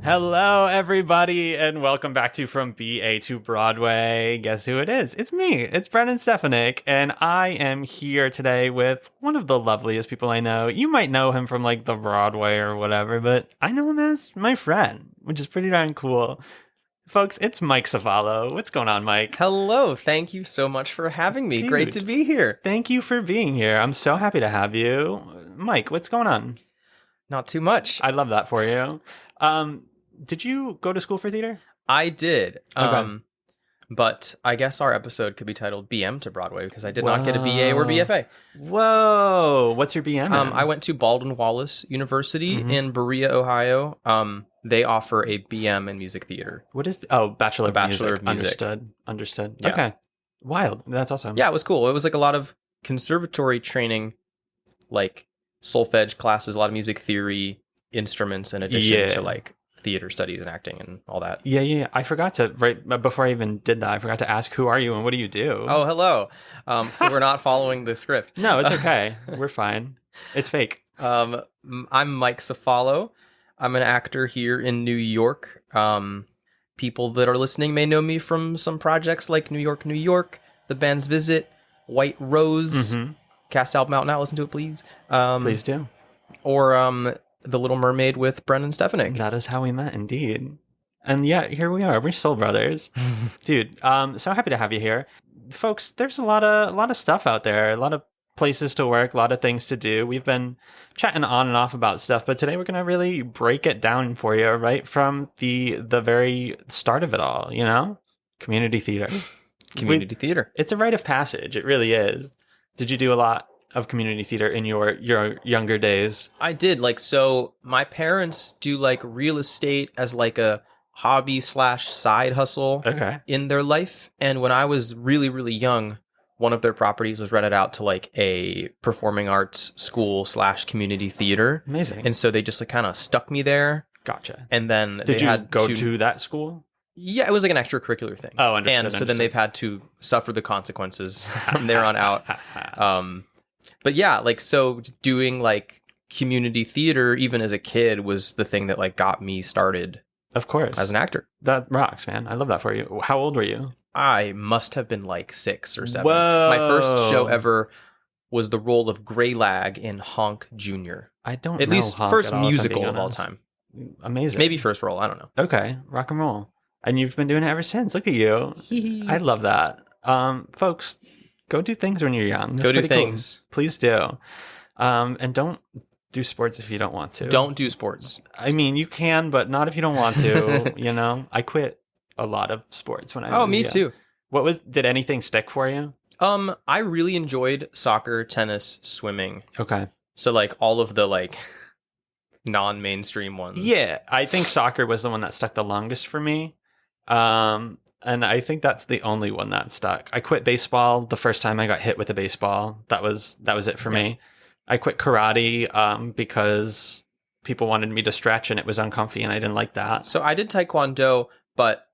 Hello, everybody, and welcome back to From BA to Broadway. Guess who it is? It's me. It's Brennan Stefanik, and I am here today with one of the loveliest people I know. You might know him from like the Broadway or whatever, but I know him as my friend, which is pretty darn cool. Folks, it's Mike Cefalo. What's going on, Mike? Hello. Thank you so much for having me. Dude, great to be here. Thank you for being here. I'm so happy to have you. Mike, what's going on? Not too much. I love that for you. Did you go to school for theater? I did. Okay. But I guess our episode could be titled BM to Broadway because I did not get a BA or BFA. Whoa. What's your BM in? I went to Baldwin Wallace University in Berea, Ohio. They offer a BM in music theater. What is Bachelor of Music. Understood. Yeah. Okay. Wild. That's awesome. Yeah, it was cool. It was like a lot of conservatory training, like solfege classes, a lot of music theory instruments in addition to like theater studies and acting and all that. Yeah. I forgot to, right before I even did that, I forgot to ask, who are you and what do you do? Oh, hello. So we're not following the script. No, it's okay. We're fine. It's fake. I'm Mike Cefalo. I'm an actor here in New York. People that are listening may know me from some projects like New York, New York, The Band's Visit, White Rose, Cast Album Out Now, listen to it, please. Please do. Or The Little Mermaid with Brennan Stefanik. That is how we met, indeed. And yeah, here we are. We're soul brothers. Dude, so happy to have you here. Folks, there's a lot of stuff out there, a lot of places to work, a lot of things to do. We've been chatting on and off about stuff, but today we're going to really break it down for you right from the very start of it all, you know? Community theater. Community theater. It's a rite of passage. It really is. Did you do a lot of community theater in your younger days? I did. So my parents do like real estate as like a hobby / side hustle in their life. And when I was really, really young, one of their properties was rented out to like a performing arts school / community theater. Amazing. And so they just like kind of stuck me there. Gotcha. And then did you go to that school? Yeah, it was like an extracurricular thing. Oh, understood. And so then they've had to suffer the consequences from there on out. But yeah, so doing like community theater, even as a kid, was the thing that like got me started. Of course. As an actor. That rocks, man. I love that for you. How old were you? I must have been like 6 or 7. Whoa. My first show ever was the role of Greylag in Honk Jr. I don't At know least Honk first at all, musical of all time. Amazing. Maybe first role. I don't know. Okay. Rock and roll. And you've been doing it ever since. Look at you. I love that. Folks, go do things when you're young. That's go do things. Cool. Please do. And don't do sports if you don't want to. Don't do sports. I mean, you can, but not if you don't want to. You know, I quit a lot of sports when I was Oh, me too. Did anything stick for you? I really enjoyed soccer, tennis, swimming. Okay. So like all of the like non-mainstream ones. Yeah, I think soccer was the one that stuck the longest for me. And I think that's the only one that stuck. I quit baseball the first time I got hit with a baseball. That was it for me. I quit karate because people wanted me to stretch and it was uncomfy and I didn't like that. So I did taekwondo, but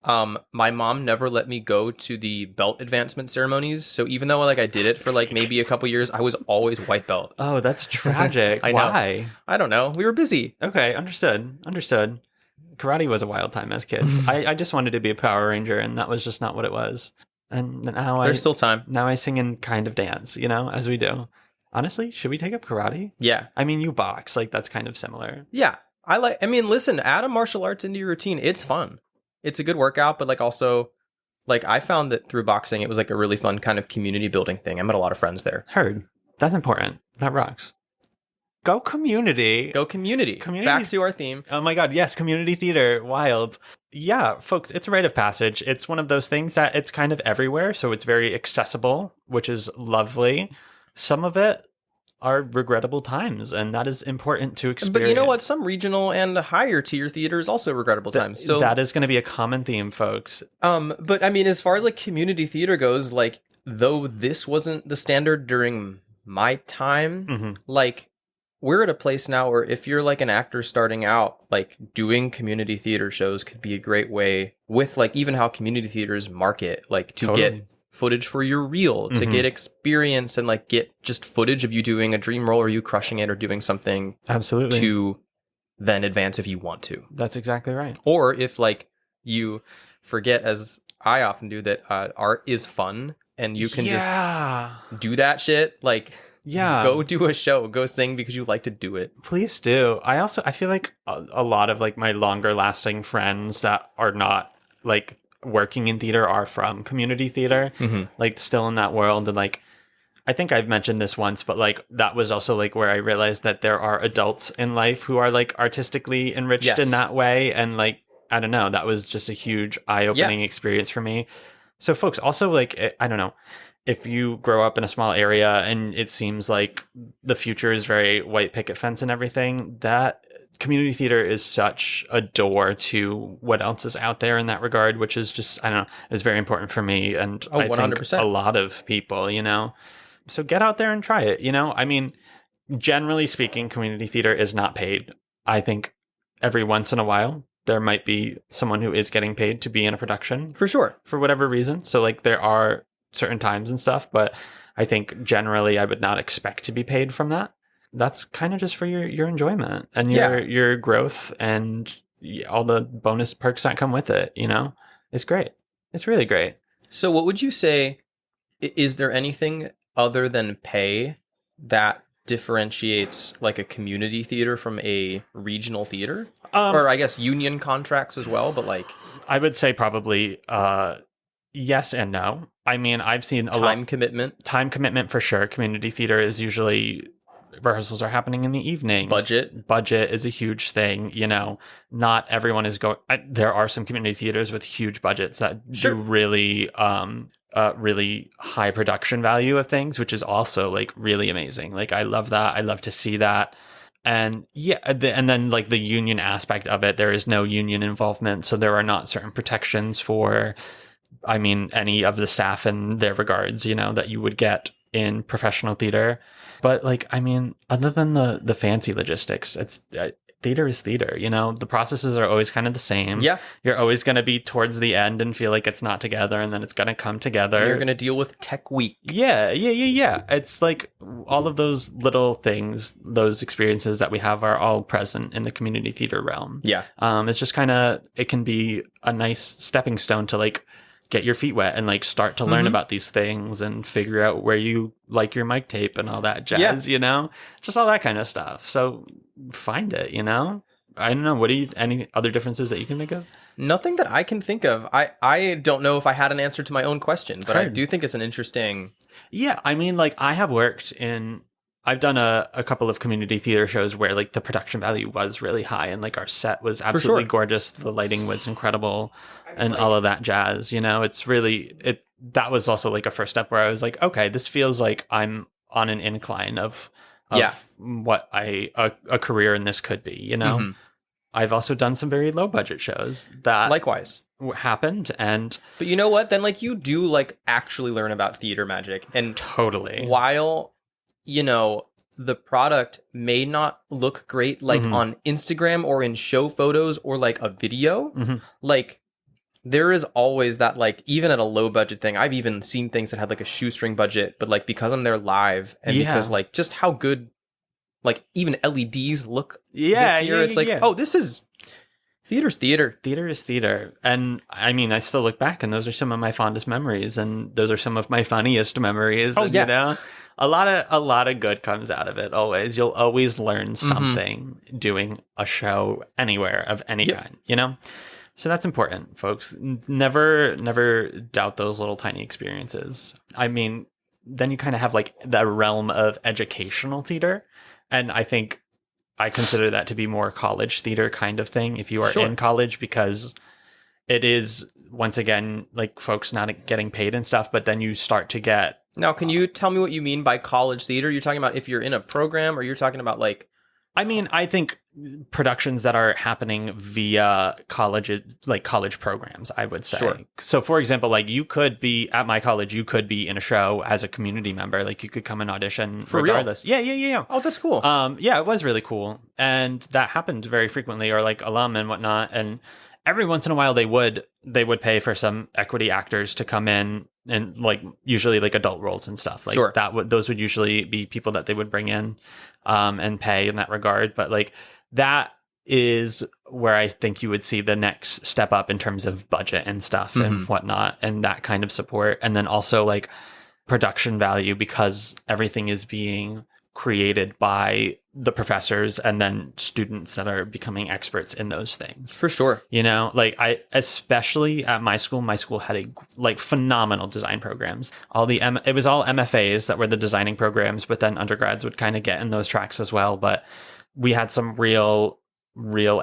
my mom never let me go to the belt advancement ceremonies. So even though like I did it for like maybe a couple years, I was always white belt. Oh, that's tragic. I know. Why? I don't know. We were busy. Okay, understood. Karate was a wild time as kids. I just wanted to be a Power Ranger and that was just not what it was. And now there's still time. Now I sing and kind of dance, you know, as we do. Honestly, should we take up karate? Yeah. I mean, you box, like that's kind of similar. Yeah. Listen, add a martial arts into your routine. It's fun. It's a good workout, but like also like I found that through boxing, it was like a really fun kind of community building thing. I met a lot of friends there. Heard. That's important. That rocks. Go community. Go community. Back to our theme. Oh my God. Yes. Community theater. Wild. Yeah, folks, it's a rite of passage. It's one of those things that it's kind of everywhere. So it's very accessible, which is lovely. Some of it are regrettable times, and that is important to experience. But you know what? Some regional and higher tier theater is also regrettable times. So that is going to be a common theme, folks. But I mean, as far as like community theater goes, like though this wasn't the standard during my time, like we're at a place now where if you're like an actor starting out, like doing community theater shows could be a great way with like even how community theaters market, like to get footage for your reel, to get experience and like get just footage of you doing a dream role or you crushing it or doing something absolutely to then advance if you want to. That's exactly right. Or if like you forget, as I often do, that art is fun and you can just do that shit. Like, go do a show, go sing because you like to do it. Please do. I feel like a lot of like my longer lasting friends that are not like working in theater are from community theater, like still in that world. And like, I think I've mentioned this once, but like that was also like where I realized that there are adults in life who are like artistically enriched in that way. And like, I don't know, that was just a huge eye-opening experience for me. So folks, also like, I don't know, if you grow up in a small area and it seems like the future is very white picket fence and everything, that community theater is such a door to what else is out there in that regard, which is just, I don't know, is very important for me. And I 100%. think a lot of people, you know, so get out there and try it. You know, I mean, generally speaking, community theater is not paid. I think every once in a while, there might be someone who is getting paid to be in a production. For sure. For whatever reason. So like there are certain times and stuff, but I think generally I would not expect to be paid from that. That's kind of just for your enjoyment and your growth and all the bonus perks that come with it, you know? It's great. It's really great. So what would you say, is there anything other than pay that differentiates like a community theater from a regional theater? Or I guess union contracts as well, but like... I would say probably yes and no. I mean, I've seen a time commitment. Time commitment for sure. Community theater is usually... rehearsals are happening in the evenings. Budget is a huge thing. You know, not everyone is going. There are some community theaters with huge budgets that do really, really high production value of things, which is also like really amazing. Like I love that. I love to see that. And and then like the union aspect of it, there is no union involvement, so there are not certain protections for, I mean, any of the staff in their regards, you know, that you would get in professional theater. But like, I mean, other than the fancy logistics, it's theater is theater, you know, the processes are always kind of the same. Yeah. You're always going to be towards the end and feel like it's not together, and then it's going to come together. And you're going to deal with tech week. Yeah. It's like all of those little things, those experiences that we have are all present in the community theater realm. Yeah. It's just kind of, it can be a nice stepping stone to like get your feet wet and like start to learn about these things and figure out where you like your mic tape and all that jazz, you know, just all that kind of stuff. So find it, you know. I don't know. What do you, any other differences that you can think of? Nothing that I can think of. I don't know if I had an answer to my own question, but I do think it's an interesting. Yeah. I mean, like I've done a couple of community theater shows where like the production value was really high and like our set was absolutely gorgeous. The lighting was incredible and all of that jazz, you know. It's really, that was also like a first step where I was like, okay, this feels like I'm on an incline of what a career in this could be, you know. I've also done some very low budget shows that likewise happened. But you know what, then like you do like actually learn about theater magic, and totally, while you know, the product may not look great like on Instagram or in show photos or like a video, like there is always that, like, even at a low budget thing, I've even seen things that had like a shoestring budget, but like because I'm there live and because like just how good like even LEDs look this year, it's like, oh, this is theater's theater. Theater is theater. And I mean, I still look back and those are some of my fondest memories, and those are some of my funniest memories. Oh, and, you know, a lot of good comes out of it always. You'll always learn something doing a show anywhere of any kind, you know? So that's important, folks. Never doubt those little tiny experiences. I mean, then you kind of have like the realm of educational theater. And I think I consider that to be more college theater kind of thing if you are in college, because it is, once again, like folks not getting paid and stuff, but then you start to get... Now, can you tell me what you mean by college theater? You're talking about if you're in a program, or you're talking about like... I mean, I think productions that are happening via college programs, I would say. Sure. So, for example, like you could be at my college, you could be in a show as a community member. Like you could come and audition for regardless. Real? Yeah. Oh, that's cool. Yeah, it was really cool. And that happened very frequently, or like alum and whatnot. And every once in a while they would pay for some equity actors to come in, and like usually like adult roles and stuff like that. Those would usually be people that they would bring in and pay in that regard. But like that is where I think you would see the next step up in terms of budget and stuff and whatnot, and that kind of support. And then also like production value, because everything is being created by the professors and then students that are becoming experts in those things. For sure. You know, like especially at my school had like phenomenal design programs. It was all MFAs that were the designing programs, but then undergrads would kind of get in those tracks as well. But we had some real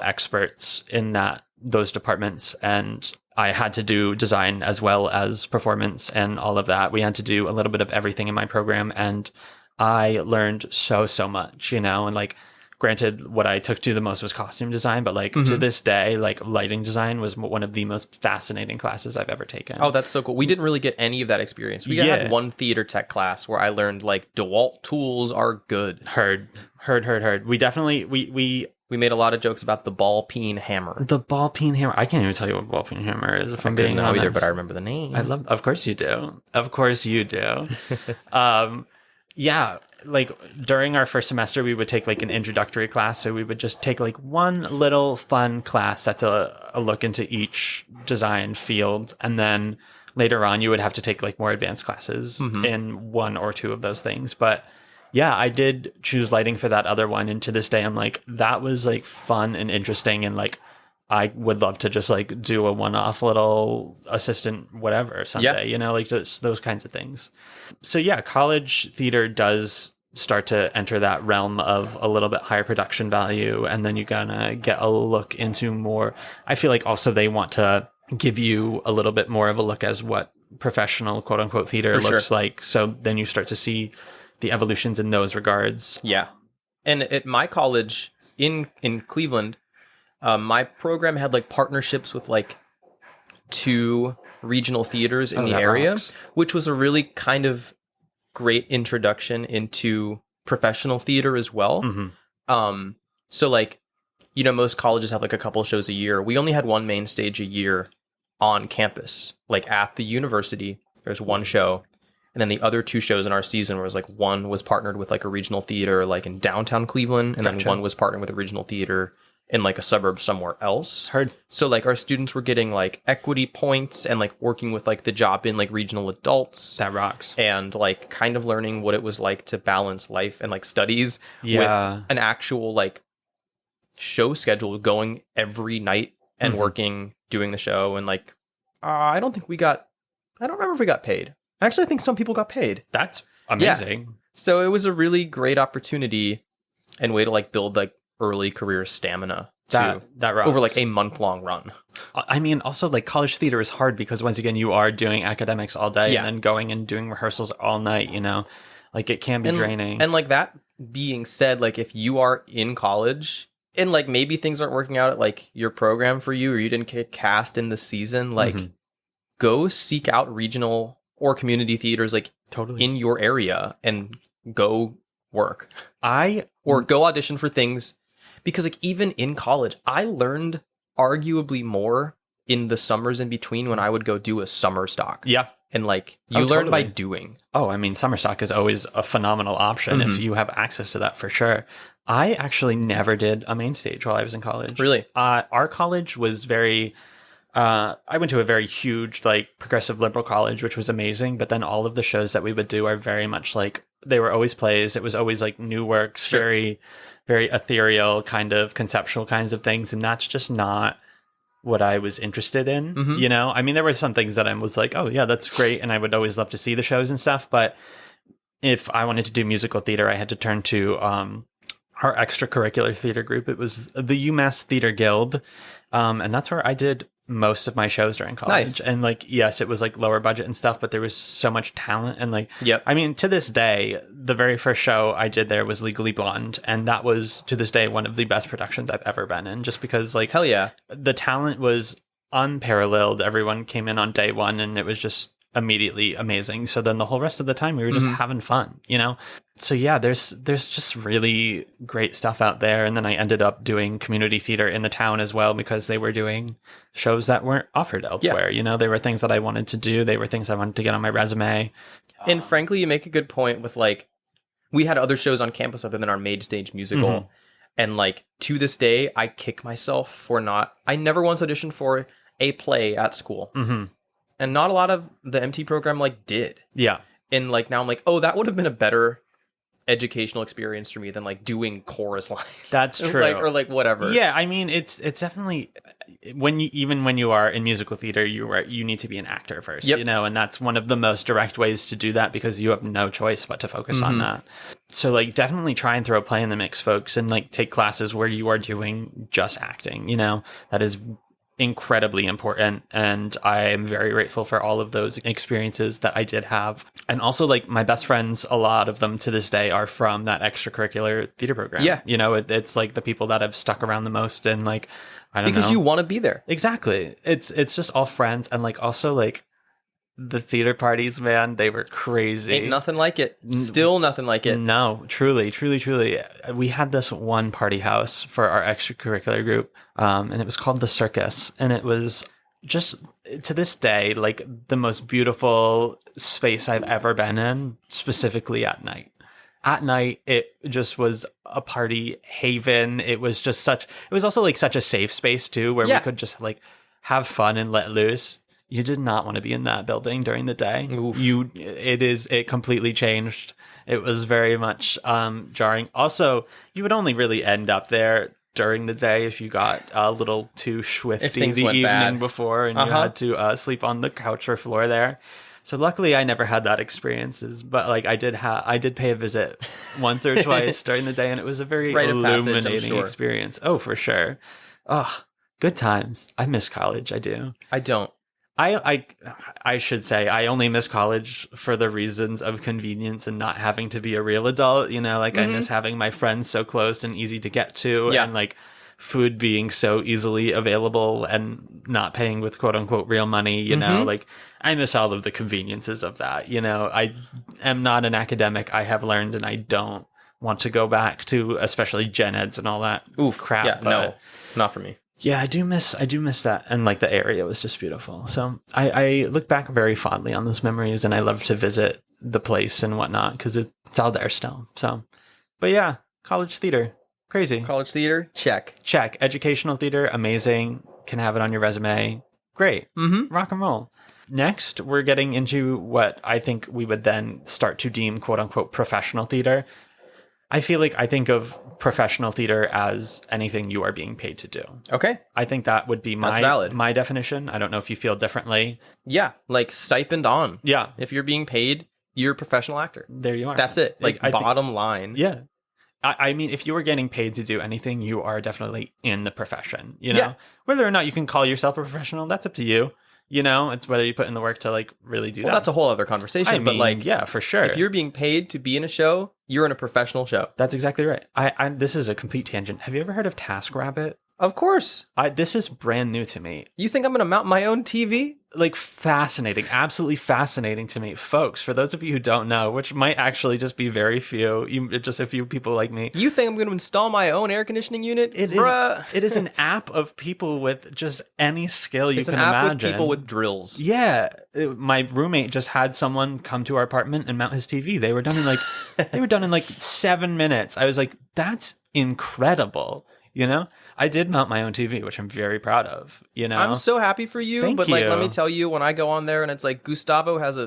experts in those departments, and I had to do design as well as performance and all of that. We had to do a little bit of everything in my program, and I learned so much, you know. And like, granted, what I took to the most was costume design, but like to this day, like lighting design was one of the most fascinating classes I've ever taken. Oh, that's so cool. We didn't really get any of that experience. We had one theater tech class where I learned like DeWalt tools are good. Heard. We definitely we made a lot of jokes about the ball peen hammer. The ball peen hammer. I can't even tell you what ball peen hammer is, if I'm being honest. Either, but I remember the name. Of course you do. Yeah, like during our first semester, we would take like an introductory class. So we would just take like one little fun class that's a look into each design field. And then later on, you would have to take like more advanced classes in one or two of those things. But yeah, I did choose lighting for that other one. And to this day, I'm like, that was like fun and interesting. And like, I would love to just like do a one-off little assistant whatever someday, you know, like just those kinds of things. So yeah, college theater does start to enter that realm of a little bit higher production value. And then you're gonna get a look into more. I feel like also they want to give you a little bit more of a look as what professional quote unquote theater looks like. So then you start to see the evolutions in those regards. Yeah. And at my college in Cleveland, my program had like partnerships with like 2 regional theaters in the area, which was a really kind of great introduction into professional theater as well. So like, you know, most colleges have like a couple shows a year. We only had one main stage a year on campus, like at the university. There's one show. And then the other 2 shows in our season was like one was partnered with like a regional theater like in downtown Cleveland. And then one was partnered with a regional theater in like a suburb somewhere else. Heard. So like our students were getting like equity points and like working with like the job in like regional adults. That rocks. And like kind of learning what it was like to balance life and like studies with an actual like show schedule, going every night and working, doing the show. And like, I don't remember if we got paid. Actually, I think some people got paid. That's amazing. Yeah. So it was a really great opportunity and way to like build like early career stamina that rocks. Over like a month-long run. I mean, also like college theater is hard because once again, you are doing academics all day and then going and doing rehearsals all night, you know, like it can be draining. And like that being said, like if you are in college and like maybe things aren't working out at like your program for you, or you didn't get cast in the season, like go seek out regional or community theaters like in your area and go work. Or go audition for things, because like even in college, I learned arguably more in the summers in between when I would go do a summer stock. Yeah. And like you learn by doing. Oh, I mean, summer stock is always a phenomenal option if you have access to that, for sure. I actually never did a main stage while I was in college. Really? Our college was very... I went to a very huge, like, progressive liberal college, which was amazing. But then all of the shows that we would do are very much like, they were always plays. It was always like new works, very, very ethereal kind of conceptual kinds of things. And that's just not what I was interested in, you know? I mean, there were some things that I was like, oh yeah, that's great. And I would always love to see the shows and stuff. But if I wanted to do musical theater, I had to turn to, our extracurricular theater group. It was the UMass Theater Guild. And that's where I did most of my shows during college. Nice. And like, yes, it was like lower budget and stuff, but there was so much talent. And like, I mean, to this day, the very first show I did there was Legally Blonde. And that was, to this day, one of the best productions I've ever been in, just because like, hell yeah, the talent was unparalleled. Everyone came in on day one and it was just immediately amazing. So then the whole rest of the time we were just having fun, you know? So yeah, there's just really great stuff out there. And then I ended up doing community theater in the town as well, because they were doing shows that weren't offered elsewhere. You know, they were things that I wanted to do. They were things I wanted to get on my resume. And frankly, you make a good point with like, we had other shows on campus other than our main stage musical. And like to this day, I kick myself for I never once auditioned for a play at school. Mm-hmm. And not a lot of the MT program like did. Yeah. And like now I'm like, oh, that would have been a better educational experience for me than like doing chorus line. That's true. Or like whatever. Yeah, I mean, it's definitely when you are in musical theater, you need to be an actor first, Yep. you know, and that's one of the most direct ways to do that because you have no choice but to focus on that. So like definitely try and throw a play in the mix, folks, and like take classes where you are doing just acting, you know. That is incredibly important, and I am very grateful for all of those experiences that I did have. And also like my best friends, a lot of them to this day are from that extracurricular theater program. Yeah, you know, it's like the people that have stuck around the most, and like I don't know, because you want to be there. Exactly. It's just all friends, and like also like the theater parties, man, they were crazy. Ain't nothing like it. Still nothing like it. No, truly. We had this one party house for our extracurricular group, and it was called The Circus. And it was just, to this day, like the most beautiful space I've ever been in, specifically at night. At night, it just was a party haven. It was also like such a safe space too, where we could just like have fun and let loose. You did not want to be in that building during the day. Oof. It completely changed. It was very much jarring. Also, you would only really end up there during the day if you got a little too swifty the evening bad. Before and you had to sleep on the couch or floor there. So luckily I never had that experiences, but like I did pay a visit once or twice during the day, and it was a very illuminating experience. Oh, for sure. Oh, good times. I miss college. I do. I don't. I should say I only miss college for the reasons of convenience and not having to be a real adult. You know, like I miss having my friends so close and easy to get to, and like food being so easily available and not paying with quote unquote real money. You know, like I miss all of the conveniences of that. You know, I am not an academic. I have learned, and I don't want to go back to especially gen eds and all that crap. Yeah, no, not for me. Yeah, I do miss that, and like the area was just beautiful. So I look back very fondly on those memories, and I love to visit the place and whatnot because it's all there still. So, but yeah, college theater, crazy. College theater, check. Educational theater, amazing. Can have it on your resume. Great. Rock and roll. Next, we're getting into what I think we would then start to deem quote unquote professional theater. I feel like I think of professional theater as anything you are being paid to do. Okay. I think that would be my definition. I don't know if you feel differently. Yeah, like stipend on. Yeah. If you're being paid, you're a professional actor. There you are. That's it. Like bottom line. Yeah. I mean, if you are getting paid to do anything, you are definitely in the profession, you know? Yeah. Whether or not you can call yourself a professional, that's up to you. You know, it's whether you put in the work to like really do that. That's a whole other conversation. But like, yeah, for sure. If you're being paid to be in a show, you're in a professional show. That's exactly right. This is a complete tangent. Have you ever heard of TaskRabbit? Of course. This is brand new to me. You think I'm going to mount my own TV? Like fascinating, absolutely fascinating to me. Folks, for those of you who don't know, which might actually just be very few, just a few people like me. You think I'm going to install my own air conditioning unit? It is an app of people with just any skill you can imagine. It's an app with people with drills. Yeah. My roommate just had someone come to our apartment and mount his TV. They were done in like 7 minutes. I was like, that's incredible. You know, I did mount my own TV, which I'm very proud of. You know, I'm so happy for you. Thank but you. Like, let me tell you, when I go on there and it's like Gustavo has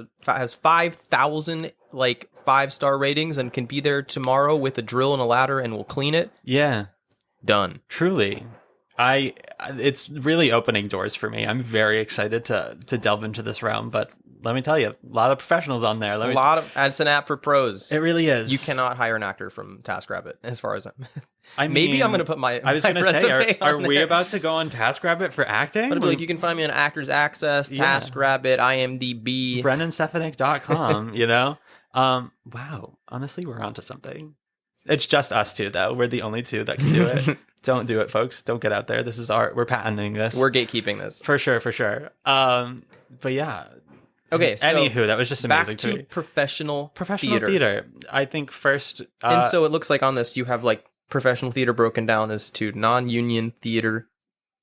5,000 like 5-star ratings and can be there tomorrow with a drill and a ladder and will clean it. Yeah, done. Truly, it's really opening doors for me. I'm very excited to delve into this realm. But let me tell you, a lot of professionals on there. It's an app for pros. It really is. You cannot hire an actor from TaskRabbit, as far as maybe I'm going to put my. I was going to say, are we about to go on TaskRabbit for acting? But like, you can find me on Actors Access, TaskRabbit, IMDb, BrennanStefanik.com. You know, wow. Honestly, we're onto something. It's just us two, though. We're the only two that can do it. Don't do it, folks. Don't get out there. This is we're patenting this. We're gatekeeping this for sure. But yeah. Okay, so anywho, that was just amazing. Back to professional theater. I think first, and so it looks like on this you have like professional theater broken down as to non-union theater,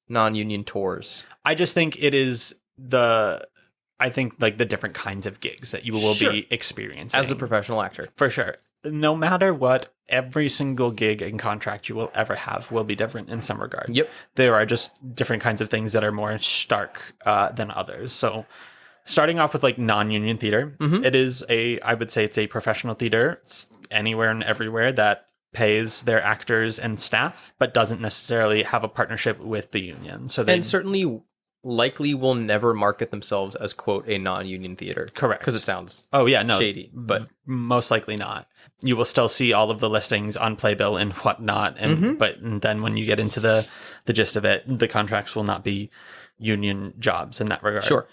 non-union tours. I just think it is like the different kinds of gigs that you will be experiencing as a professional actor, for sure. no matter what, every single gig and contract you will ever have will be different in some regard. Yep. There are just different kinds of things that are more stark than others. So starting off with like non-union theater, I would say it's a professional theater. It's anywhere and everywhere that pays their actors and staff, but doesn't necessarily have a partnership with the union. So and certainly likely will never market themselves as, quote, a non-union theater. Correct. Because it sounds shady, but most likely not. You will still see all of the listings on Playbill and whatnot, and but then when you get into the gist of it, the contracts will not be union jobs in that regard. Sure.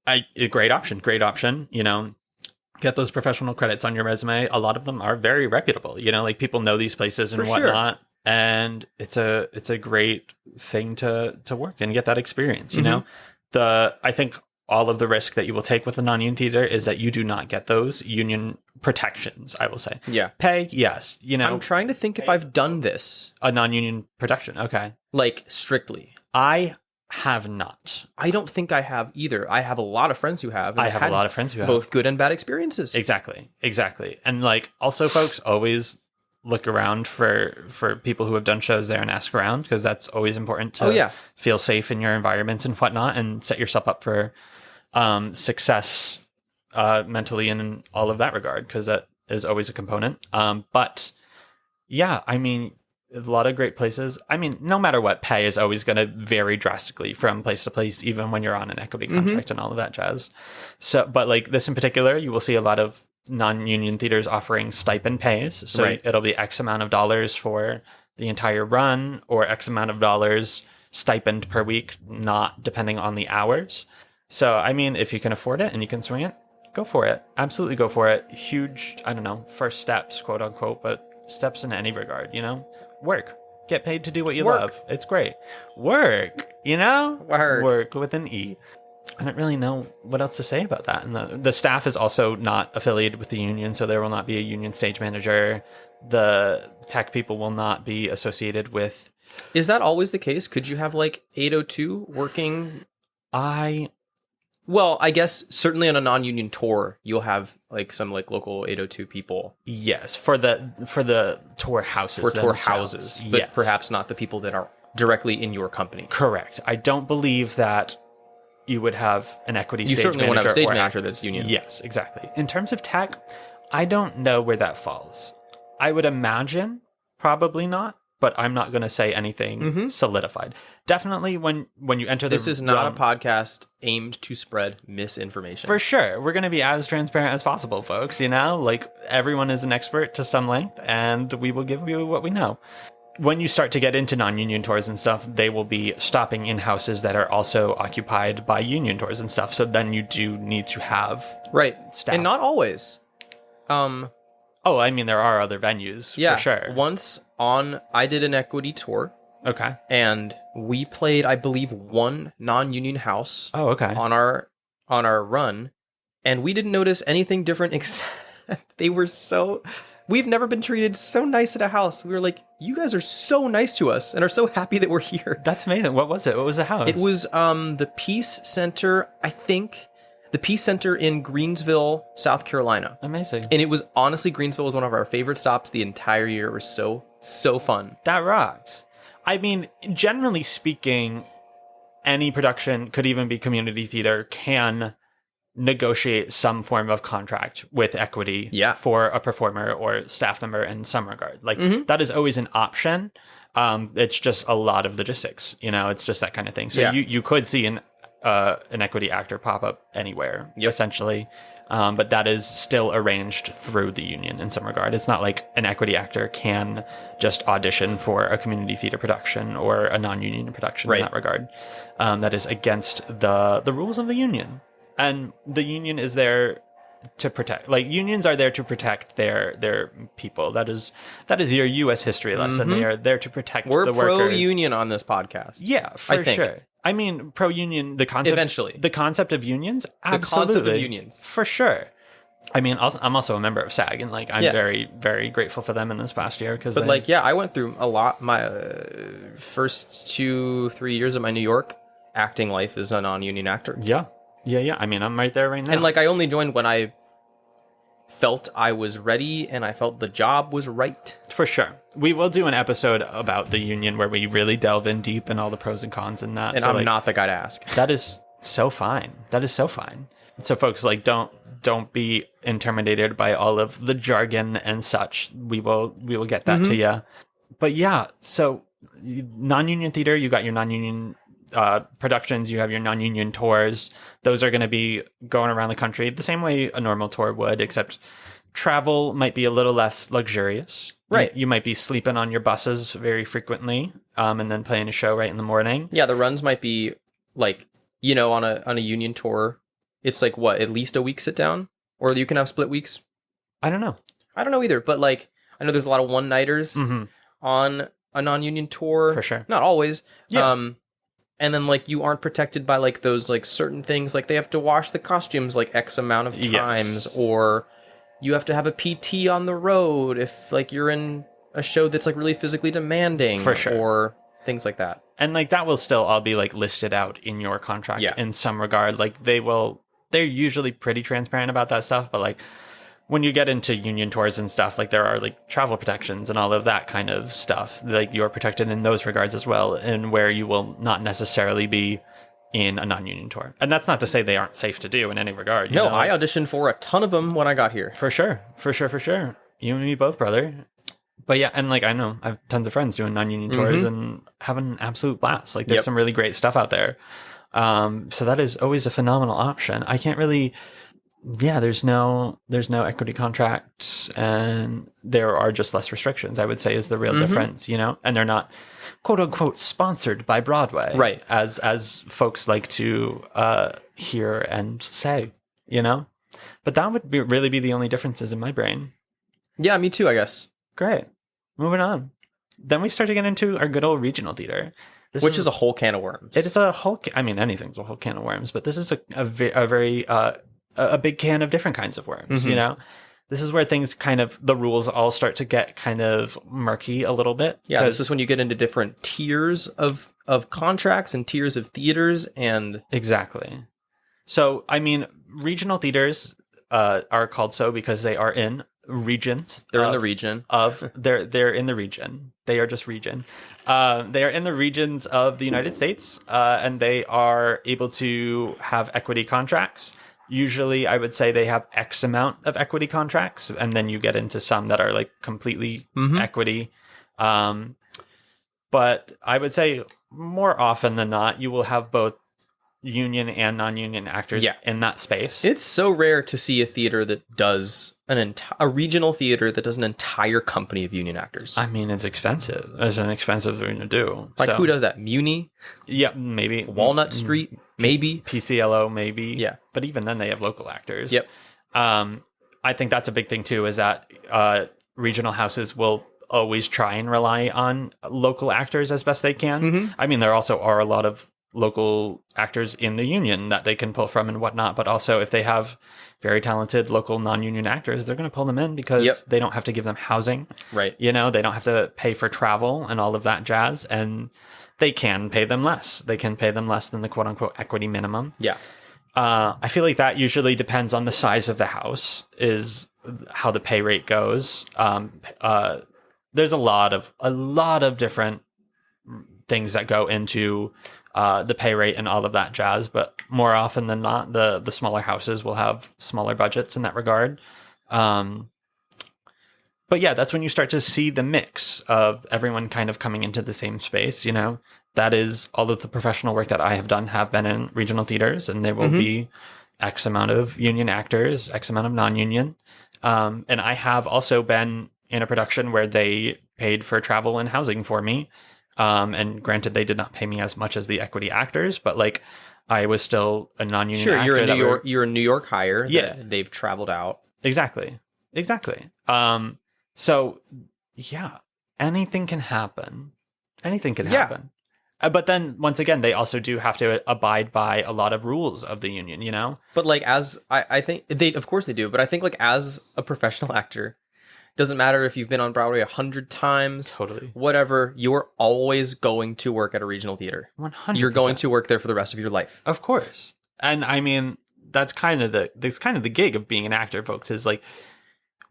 A great option, you know. Get those professional credits on your resume. A lot of them are very reputable, you know, like people know these places and whatnot. And it's a great thing to work and get that experience, you know. I think all of the risk that you will take with a non-union theater is that you do not get those union protections, I will say. Yeah. Pay, yes, you know. I'm trying to think if I've done this. A non-union production, okay. Like, strictly. I have not. I don't think I have either. I have a lot of friends who have. I have a lot of friends who have. Both good and bad experiences. Exactly. And like, also, folks, always look around for people who have done shows there and ask around, because that's always important to feel safe in your environments and whatnot, and set yourself up for success mentally and in all of that regard, because that is always a component. But yeah, I mean, a lot of great places. I mean, no matter what, pay is always going to vary drastically from place to place, even when you're on an equity contract and all of that jazz. So, but like this in particular, you will see a lot of non-union theaters offering stipend pays. So it'll be X amount of dollars for the entire run, or X amount of dollars stipend per week, not depending on the hours. So, I mean, if you can afford it and you can swing it, go for it. Absolutely go for it. Huge, I don't know, first steps, quote unquote, but steps in any regard, you know? Work. Get paid to do what you love. It's great. Work, you know? Work with an E. I don't really know what else to say about that. And the staff is also not affiliated with the union, so there will not be a union stage manager. The tech people will not be associated with... Is that always the case? Could you have like 802 working? Well, I guess certainly on a non-union tour, you'll have like some like local 802 people. Yes, for the tour houses. For tour houses, but perhaps not the people that are directly in your company. Correct. I don't believe that you would have an equity stage manager. You certainly won't have a stage manager that's union. Yes, exactly. In terms of tech, I don't know where that falls. I would imagine probably not, but I'm not going to say anything solidified. Definitely when you enter This is not a podcast aimed to spread misinformation. For sure. We're going to be as transparent as possible, folks, you know? Like, everyone is an expert to some length, and we will give you what we know. When you start to get into non-union tours and stuff, they will be stopping in houses that are also occupied by union tours and stuff. So then you do need to have staff. And not always. Oh, I mean, there are other venues, for sure. Once I did an equity tour. Okay. And we played, I believe, one non-union house. Oh, okay. On our run, and we didn't notice anything different except they were we've never been treated so nice at a house. We were like, you guys are so nice to us and are so happy that we're here. That's amazing. What was it? What was the house? It was the Peace Center, I think. The Peace Center in Greensville, South Carolina. Amazing. And it was, honestly, Greensville was one of our favorite stops the entire year. It was so fun. That rocks. I mean, generally speaking, any production, could even be community theater, can negotiate some form of contract with equity for a performer or staff member in some regard. Like, that is always an option. It's just a lot of logistics, you know, it's just that kind of thing. So you could see an equity actor pop up anywhere, essentially. But that is still arranged through the union in some regard. It's not like an equity actor can just audition for a community theater production or a non-union production in that regard. That is against the rules of the union. And the union is there to protect, like, unions are there to protect their people. That is your U.S. history lesson. They are there to protect the workers. We're pro-union on this podcast. Yeah, for sure. I mean, pro-union, the concept... Eventually. The concept of unions? Absolutely. The concept of unions. For sure. I mean, I'm also a member of SAG, and, like, I'm very, very grateful for them in this past year. I went through a lot. My first 2-3 years of my New York acting life as a non-union actor. Yeah. I mean, I'm right there right now. And, like, I only joined when I felt I was ready and I felt the job was right. For sure. We will do an episode about the union where we really delve in deep and all the pros and cons in that. And so, I'm not the guy to ask. That is so fine. That is so fine. So folks, like, don't be intimidated by all of the jargon and such. We will get that to you. But yeah, so non-union theater, you got your non-union productions, you have your non-union tours. Those are going to be going around the country the same way a normal tour would, except travel might be a little less luxurious. Right. You might be sleeping on your buses very frequently, and then playing a show right in the morning. Yeah, the runs might be like, on a union tour, it's like what, at least a week sit down? Or you can have split weeks? I don't know. I don't know either, but like I know there's a lot of one-nighters on a non-union tour. For sure. Not always. Yeah. And then like you aren't protected by like those like certain things, like they have to wash the costumes like X amount of times, or you have to have a PT on the road if like you're in a show that's like really physically demanding. For sure. Or things like that. And like that will still all be like listed out in your contract in some regard. Like they're usually pretty transparent about that stuff, but like when you get into union tours and stuff, like there are like travel protections and all of that kind of stuff. Like you're protected in those regards as well, and where you will not necessarily be in a non-union tour. And that's not to say they aren't safe to do in any regard. No, I auditioned for a ton of them when I got here. For sure. You and me both, brother. But yeah, and like I know I have tons of friends doing non-union tours and having an absolute blast. Like there's some really great stuff out there. So that is always a phenomenal option. I can't really. Yeah, there's no equity contracts, and there are just less restrictions, I would say, is the real difference, and they're not quote unquote sponsored by Broadway, right? As folks like to hear and say, but that would really be the only differences in my brain. Yeah, me too, I guess. Great. Moving on. Then we start to get into our good old regional theater. Which is a whole can of worms. It is a whole, anything's a whole can of worms, but this is a very a big can of different kinds of worms, This is where things the rules all start to get kind of murky a little bit. Yeah, this is when you get into different tiers of contracts and tiers of theaters and... Exactly. So, regional theaters are called so because they are in regions. They're in the region. They're in the region. They are just region. They are in the regions of the United States, and they are able to have equity contracts. Usually, I would say they have X amount of equity contracts, and then you get into some that are like completely equity. But I would say more often than not, you will have both union and non-union actors in that space. It's so rare to see a theater that does a regional theater that does an entire company of union actors. It's expensive. It's an expensive thing to do. Like who does that? Muni? Yeah, maybe. Walnut Street? Maybe. PCLO, maybe. Yeah. But even then they have local actors. Yep. I think that's a big thing too, is that regional houses will always try and rely on local actors as best they can. There also are a lot of local actors in the union that they can pull from and whatnot, but also if they have very talented local non-union actors, they're going to pull them in because they don't have to give them housing, right? They don't have to pay for travel and all of that jazz, and they can pay them less. They can pay them less than the quote unquote equity minimum. Yeah. I feel like that usually depends on the size of the house, is how the pay rate goes. There's a lot of different things that go into the pay rate and all of that jazz, but more often than not, the smaller houses will have smaller budgets in that regard. But yeah, that's when you start to see the mix of everyone kind of coming into the same space, That is all of the professional work that I have done have been in regional theaters, and there will be X amount of union actors, X amount of non-union. And I have also been in a production where they paid for travel and housing for me. And granted, they did not pay me as much as the equity actors, but like I was still a non-union actor. Sure, you're a New York hire. Yeah, they've traveled out. Exactly. So yeah, anything can happen. But then once again, they also do have to abide by a lot of rules of the union, But like, as I think of course they do. But I think like as a professional actor, doesn't matter if you've been on Broadway 100 times, totally, whatever, you're always going to work at a regional theater. 100%. You're going to work there for the rest of your life. Of course. And that's kind of the gig of being an actor, folks, is like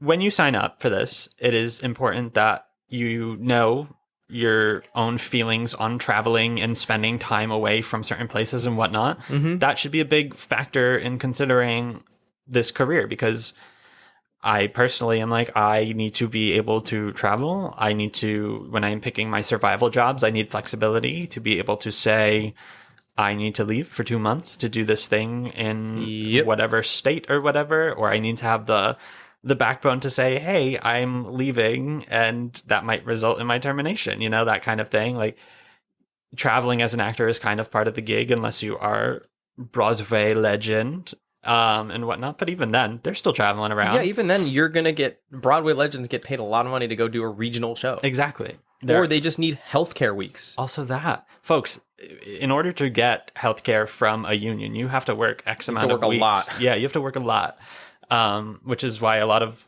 when you sign up for this, it is important that you know your own feelings on traveling and spending time away from certain places and whatnot. That should be a big factor in considering this career, because I personally am like, I need to be able to travel. I need to, when I'm picking my survival jobs, I need flexibility to be able to say, I need to leave for 2 months to do this thing in whatever state or whatever, or I need to have the backbone to say, hey, I'm leaving, and that might result in my termination, that kind of thing. Like, traveling as an actor is kind of part of the gig, unless you are Broadway legend and whatnot. But even then, they're still traveling around. Yeah, even then, you're going to get, Broadway legends get paid a lot of money to go do a regional show. Exactly. Or they just need healthcare weeks. Also that. Folks, in order to get healthcare from a union, you have to work X amount of weeks. You have to work a lot. Yeah, you have to work a lot. Which is why a lot of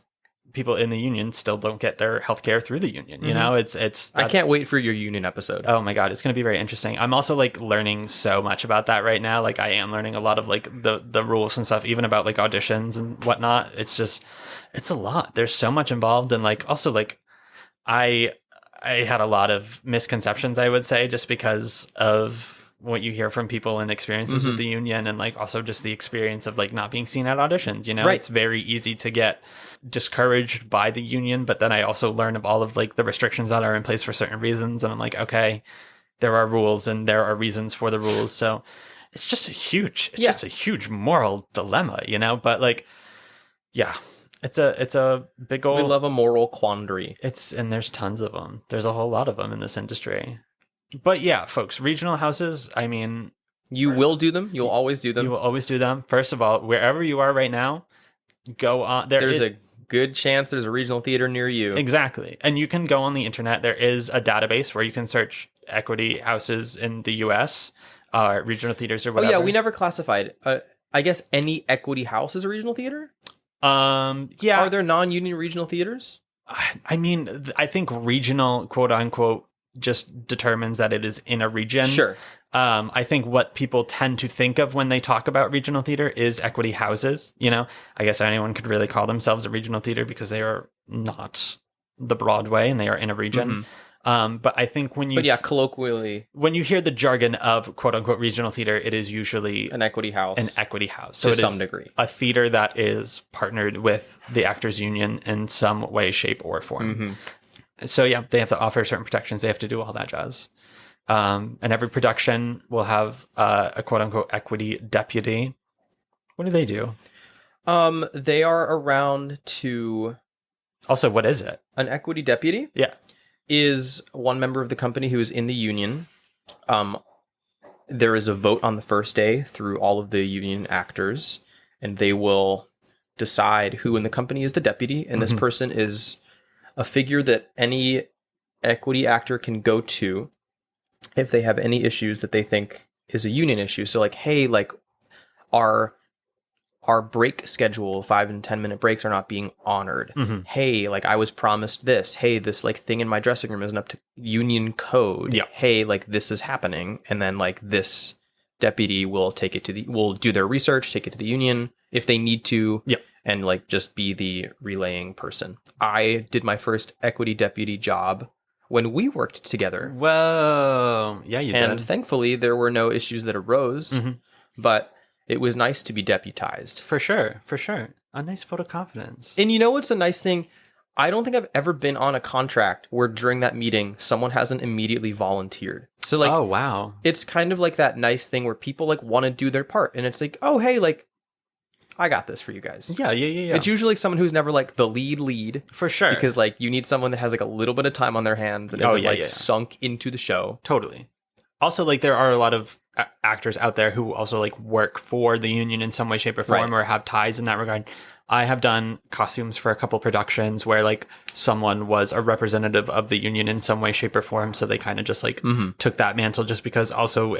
people in the union still don't get their healthcare through the union. It's. I can't wait for your union episode. Oh my God, it's going to be very interesting. I'm also like learning so much about that right now. Like, I am learning a lot of like the rules and stuff, even about like auditions and whatnot. It's a lot. There's so much involved, and like also like I had a lot of misconceptions, I would say, just because of what you hear from people and experiences with the union, and like also just the experience of like not being seen at auditions. Right. It's very easy to get discouraged by the union, but then I also learn of all of like the restrictions that are in place for certain reasons, and I'm like, okay, there are rules and there are reasons for the rules. So it's just just a huge moral dilemma, but like, yeah, it's a big old. We love a moral quandary. And there's tons of them. There's a whole lot of them in this industry. But yeah, folks, regional houses, I mean... You will do them. You'll always do them. You will always do them. First of all, wherever you are right now, go on... There's a good chance there's a regional theater near you. Exactly. And you can go on the internet. There is a database where you can search equity houses in the U.S., regional theaters or whatever. Oh yeah, we never classified. I guess any equity house is a regional theater? Yeah. Are there non-union regional theaters? I mean, I think regional, quote unquote, just determines that it is in a region. Sure. I think what people tend to think of when they talk about regional theater is equity houses. I guess anyone could really call themselves a regional theater because they are not the Broadway and they are in a region. But I think when you... But yeah, colloquially... When you hear the jargon of quote unquote regional theater, it is usually... An equity house. An equity house. So to some degree. A theater that is partnered with the Actors Union in some way, shape, or form. So yeah, they have to offer certain protections. They have to do all that jazz. And every production will have a quote unquote equity deputy. What do they do? They are around to... Also, what is it? An equity deputy? Yeah. Is one member of the company who is in the union. There is a vote on the first day through all of the union actors, and they will decide who in the company is the deputy. And this person is a figure that any equity actor can go to if they have any issues that they think is a union issue. So like, hey, like our break schedule, 5 and 10 minute breaks are not being honored. Hey, like I was promised this. Hey, this like thing in my dressing room isn't up to union code. Yeah. Hey, like this is happening. And then like this deputy will take it will do their research, take it to the union if they need to. Yeah. And like just be the relaying person. I did my first equity deputy job when we worked together. Whoa. Yeah, you did. And thankfully there were no issues that arose, but it was nice to be deputized. For sure. A nice vote of confidence. And you know what's a nice thing? I don't think I've ever been on a contract where during that meeting, someone hasn't immediately volunteered. So like, oh, wow. It's kind of like that nice thing where people like want to do their part. And it's like, oh, hey, like, I got this for you guys. Yeah. It's usually someone who's never like the lead. For sure. Because like you need someone that has like a little bit of time on their hands and isn't sunk into the show. Totally. Also, like there are a lot of actors out there who also like work for the union in some way, shape, or form, or have ties in that regard. I have done costumes for a couple productions where like someone was a representative of the union in some way, shape, or form. So they kind of just like took that mantle just because also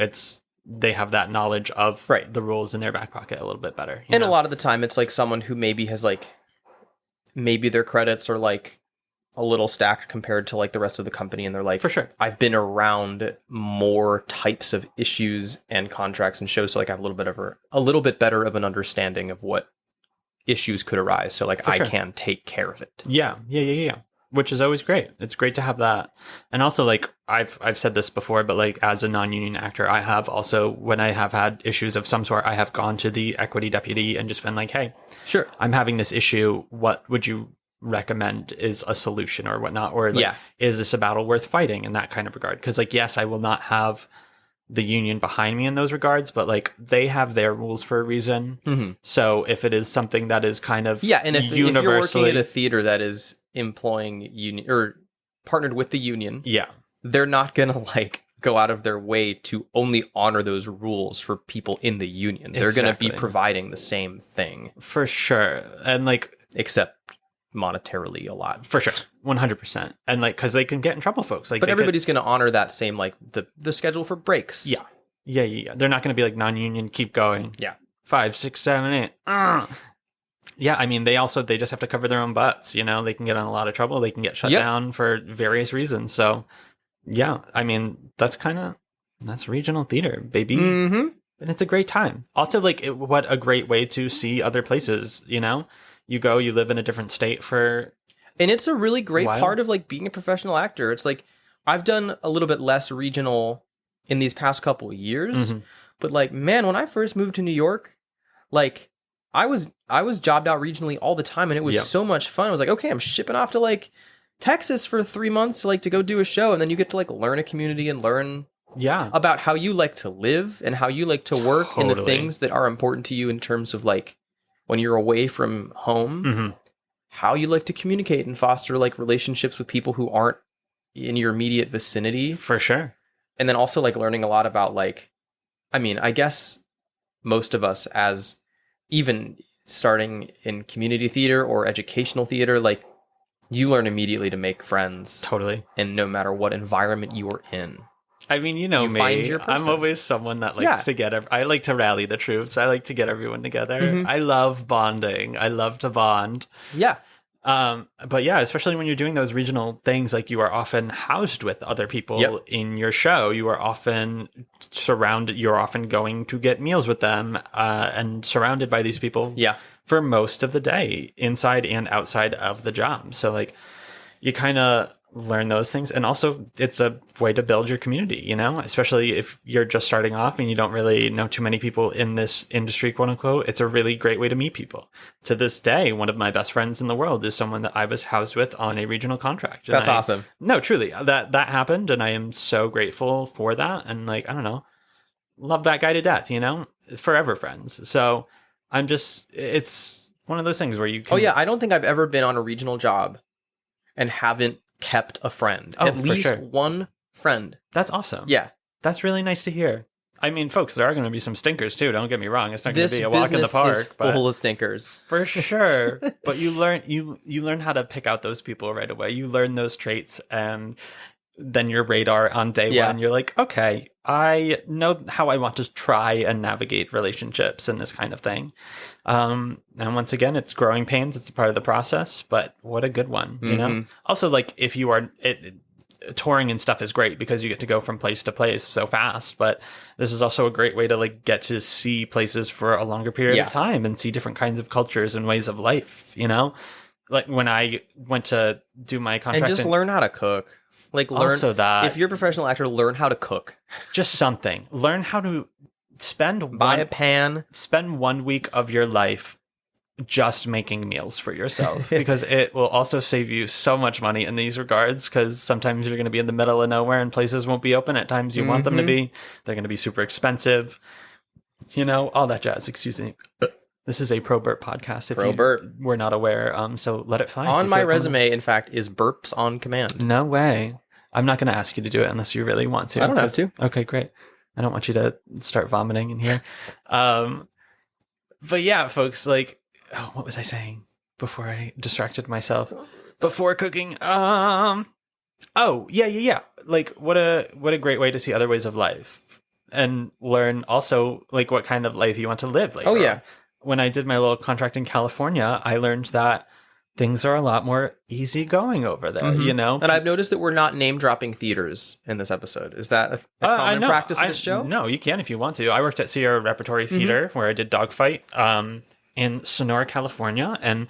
they have that knowledge of the rules in their back pocket a little bit better. And a lot of the time it's like someone who maybe has like, maybe their credits are like a little stacked compared to like the rest of the company. And they're like, for sure, I've been around more types of issues and contracts and shows. So like I have a little bit better of an understanding of what issues could arise. So like I sure. can take care of it. Yeah. Which is always great. It's great to have that. And also, like, I've said this before, but like as a non-union actor, I have also, when I have had issues of some sort, I have gone to the equity deputy and just been like, hey, sure, I'm having this issue. What would you recommend is a solution or whatnot? Or like, is this a battle worth fighting in that kind of regard? Because like, yes, I will not have the union behind me in those regards, but like they have their rules for a reason. Mm-hmm. So if it is something that is kind of and if you're working at a theater that is employing union or partnered with the union, they're not gonna like go out of their way to only honor those rules for people in the union. They're gonna be providing the same thing for sure, and like except monetarily a lot for sure, 100%, and like because they can get in trouble, folks. Like, but everybody's gonna honor that same like the schedule for breaks. Yeah. They're not gonna be like non-union, keep going. 5, 6, 7, 8. Yeah, I mean, they just have to cover their own butts, you know? They can get in a lot of trouble. They can get shut down for various reasons. So, yeah, I mean, that's regional theater, baby. Mm-hmm. And it's a great time. Also, like, what a great way to see other places, you know? You live in a different state for... And it's a really great part of, like, being a professional actor. It's like, I've done a little bit less regional in these past couple of years. Mm-hmm. But, like, man, when I first moved to New York, like... I was jobbed out regionally all the time, and it was so much fun. I was like, okay, I'm shipping off to like Texas for 3 months to like to go do a show, and then you get to like learn a community and learn about how you like to live and how you like to work and the things that are important to you in terms of like when you're away from home, how you like to communicate and foster like relationships with people who aren't in your immediate vicinity. For sure. And then also like learning a lot about like, I mean, I guess most of us as even starting in community theater or educational theater, like you learn immediately to make friends. Totally. And no matter what environment you are in. I mean, you know me, I'm always someone that likes to I like to rally the troops. I like to get everyone together. Mm-hmm. I love bonding. I love to bond. Yeah. But yeah, especially when you're doing those regional things, like you are often housed with other people in your show. You are often surrounded. You're often going to get meals with them, and surrounded by these people. For most of the day, inside and outside of the job. So like, you kind of learn those things, and also it's a way to build your community, you know, especially if you're just starting off and you don't really know too many people in this industry, quote unquote. It's a really great way to meet people. To this day, one of my best friends in the world is someone that I was housed with on a regional contract. That's awesome. No, truly, that happened, and I am so grateful for that. And like, I don't know, love that guy to death, you know, forever friends. So it's one of those things where you can... Oh yeah, I don't think I've ever been on a regional job and haven't kept a friend. At least one friend. That's awesome. Yeah. That's really nice to hear. I mean, folks, there are going to be some stinkers too. Don't get me wrong. It's not going to be a walk in the park. Is full of stinkers. For sure. But you learn how to pick out those people right away. You learn those traits, and then your radar on day one, you're like, okay, I know how I want to try and navigate relationships and this kind of thing. And once again, it's growing pains. It's a part of the process, but what a good one, you know? Also, like, if you are... touring and stuff is great because you get to go from place to place so fast, but this is also a great way to like get to see places for a longer period of time and see different kinds of cultures and ways of life, you know? Like when I went to do my contract... And just learn how to cook. Like learn... Also that... If you're a professional actor, learn how to cook. Just something. Learn how to Buy a pan. Spend 1 week of your life just making meals for yourself, because it will also save you so much money in these regards, because sometimes you're going to be in the middle of nowhere and places won't be open at times you want them to be. They're going to be super expensive, you know, all that jazz. Excuse me. This is a pro burp podcast if we're not aware, so let it fly. On my resume, in fact, is burps on command. No way. I'm not going to ask you to do it unless you really want to. I don't have to. Okay, great. I don't want you to start vomiting in here. But yeah, folks, like, oh, what was I saying before I distracted myself? Before cooking, oh yeah. Like, what a great way to see other ways of life and learn also like what kind of life you want to live. Later on. When I did my little contract in California, I learned that things are a lot more easygoing over there, you know? And I've noticed that we're not name dropping theaters in this episode. Is that a common practice of this show? No, you can if you want to. I worked at Sierra Repertory Theater where I did Dogfight. in Sonora, California, and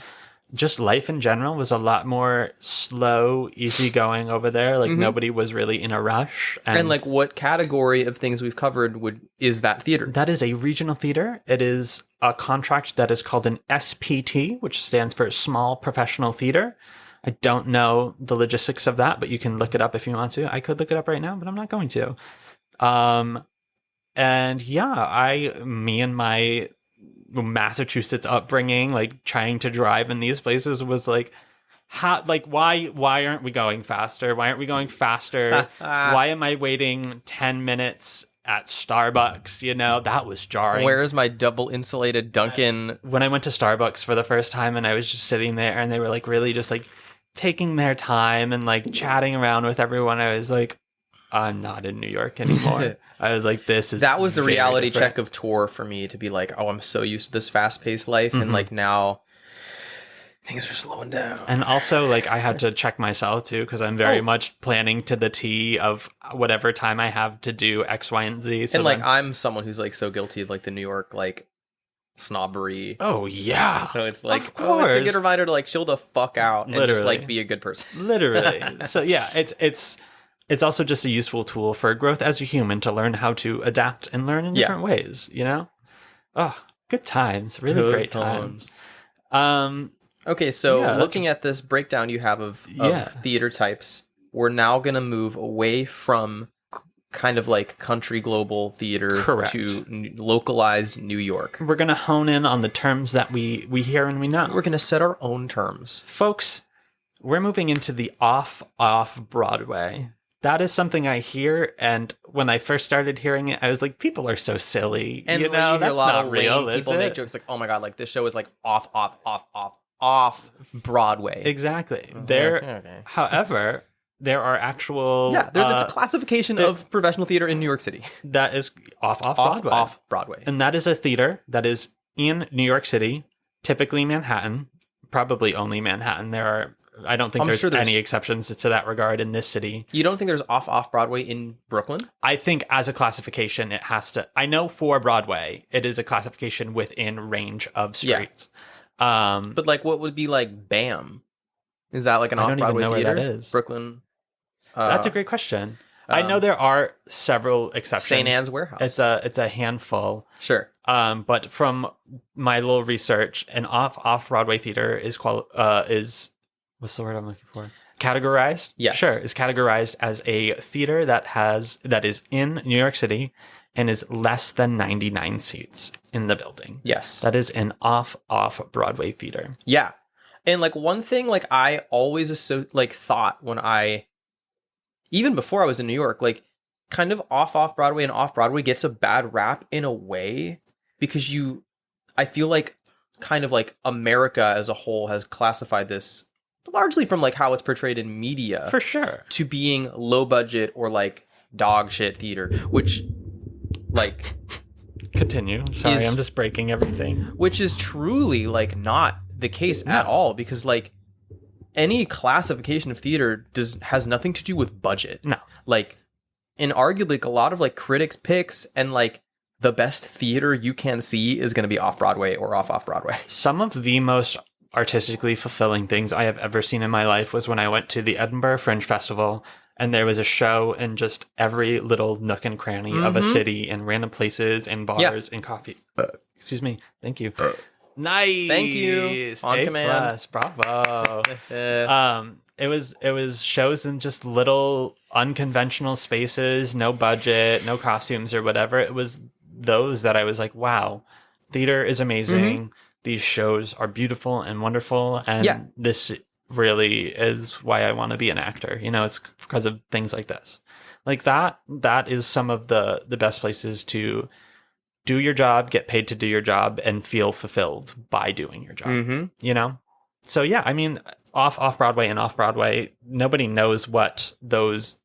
just life in general was a lot more slow, easygoing over there. Like nobody was really in a rush. And like, what category of things we've covered is that theater? That is a regional theater. It is a contract that is called an SPT, which stands for Small Professional Theater. I don't know the logistics of that, but you can look it up if you want to. I could look it up right now, but I'm not going to. And yeah, me and my Massachusetts upbringing, like trying to drive in these places was like, why aren't we going faster? Why aren't we going faster? Why am I waiting 10 minutes at Starbucks? You know, that was jarring. Where is my double insulated Dunkin'? When I went to Starbucks for the first time and I was just sitting there and they were like really just like taking their time and like chatting around with everyone, I was like, I'm not in New York anymore. I was like, that was the reality check of tour for me, to be like, oh, I'm so used to this fast-paced life, and like now things are slowing down. And also, like, I had to check myself too, because I'm very much planning to the T of whatever time I have to do X, Y, and Z. So and like, I'm someone who's like so guilty of like the New York like snobbery. Oh yeah. So it's like, of course, it's a good reminder to like chill the fuck out and literally just like be a good person. Literally. So yeah, it's also just a useful tool for growth as a human to learn how to adapt and learn in different ways, you know? Oh, good times. Really good great times. Okay, so looking at this breakdown you have of theater types, we're now going to move away from kind of like country global theater to localized New York. We're going to hone in on the terms that we hear and we know. We're going to set our own terms. Folks, we're moving into the off Broadway. That is something I hear, and when I first started hearing it, I was like, people are so silly. And you know, that's not real, is people it? make jokes like, oh my god, like this show is like off Broadway. Exactly. Okay. However, there are actual... Yeah, it's a classification of professional theater in New York City. That is off Broadway. Off Broadway. And that is a theater that is in New York City, typically Manhattan, probably only Manhattan. I don't think there's any exceptions to that regard in this city. You don't think there's off Broadway in Brooklyn? I think as a classification, it has to... I know for Broadway, it is a classification within range of streets. Yeah. But like, what would be like BAM? Is that like an off-Broadway theater? I don't even know where that is. Brooklyn? That's a great question. I know there are several exceptions. St. Anne's Warehouse. It's a handful. Sure. But from my little research, an off-Broadway theater is what's the word I'm looking for? Categorized? Yes. Sure. Is categorized as a theater that is in New York City and is less than 99 seats in the building. Yes. That is an off-Broadway theater. Yeah. And like one thing like I always thought when even before I was in New York, like kind of off Broadway and off Broadway gets a bad rap in a way because I feel like kind of like America as a whole has classified this largely from like how it's portrayed in media, for sure, to being low budget or like dog shit theater, which like continue. Sorry, I'm just breaking everything. Which is truly like not the case at all, because like any classification of theater has nothing to do with budget. No, like, and arguably like, a lot of like critics' picks and like the best theater you can see is going to be off Broadway or off Broadway. Some of the most artistically fulfilling things I have ever seen in my life was when I went to the Edinburgh Fringe Festival and there was a show in just every little nook and cranny of a city and random places and bars and coffee. Excuse me. Thank you. Nice. Thank you. On command. Bravo. It was shows in just little unconventional spaces, no budget, no costumes or whatever. It was those that I was like, wow, theater is amazing. These shows are beautiful and wonderful, and this really is why I want to be an actor. You know, it's because of things like this. Like that is some of the best places to do your job, get paid to do your job, and feel fulfilled by doing your job. You know? So yeah, I mean, off Broadway and off Broadway, nobody knows what those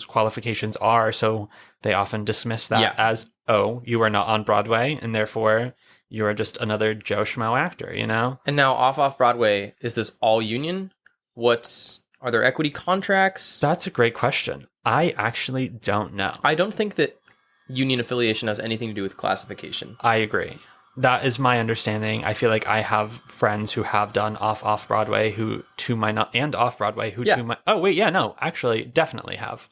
qualifications are, so they often dismiss that as, oh, you are not on Broadway, and therefore you are just another Joe Schmo actor, you know? And now off Broadway, is this all union? Are there equity contracts? That's a great question. I actually don't know. I don't think that union affiliation has anything to do with classification. I agree. That is my understanding. I feel like I have friends who have done off Broadway and off Broadway oh wait, yeah, no, actually definitely have.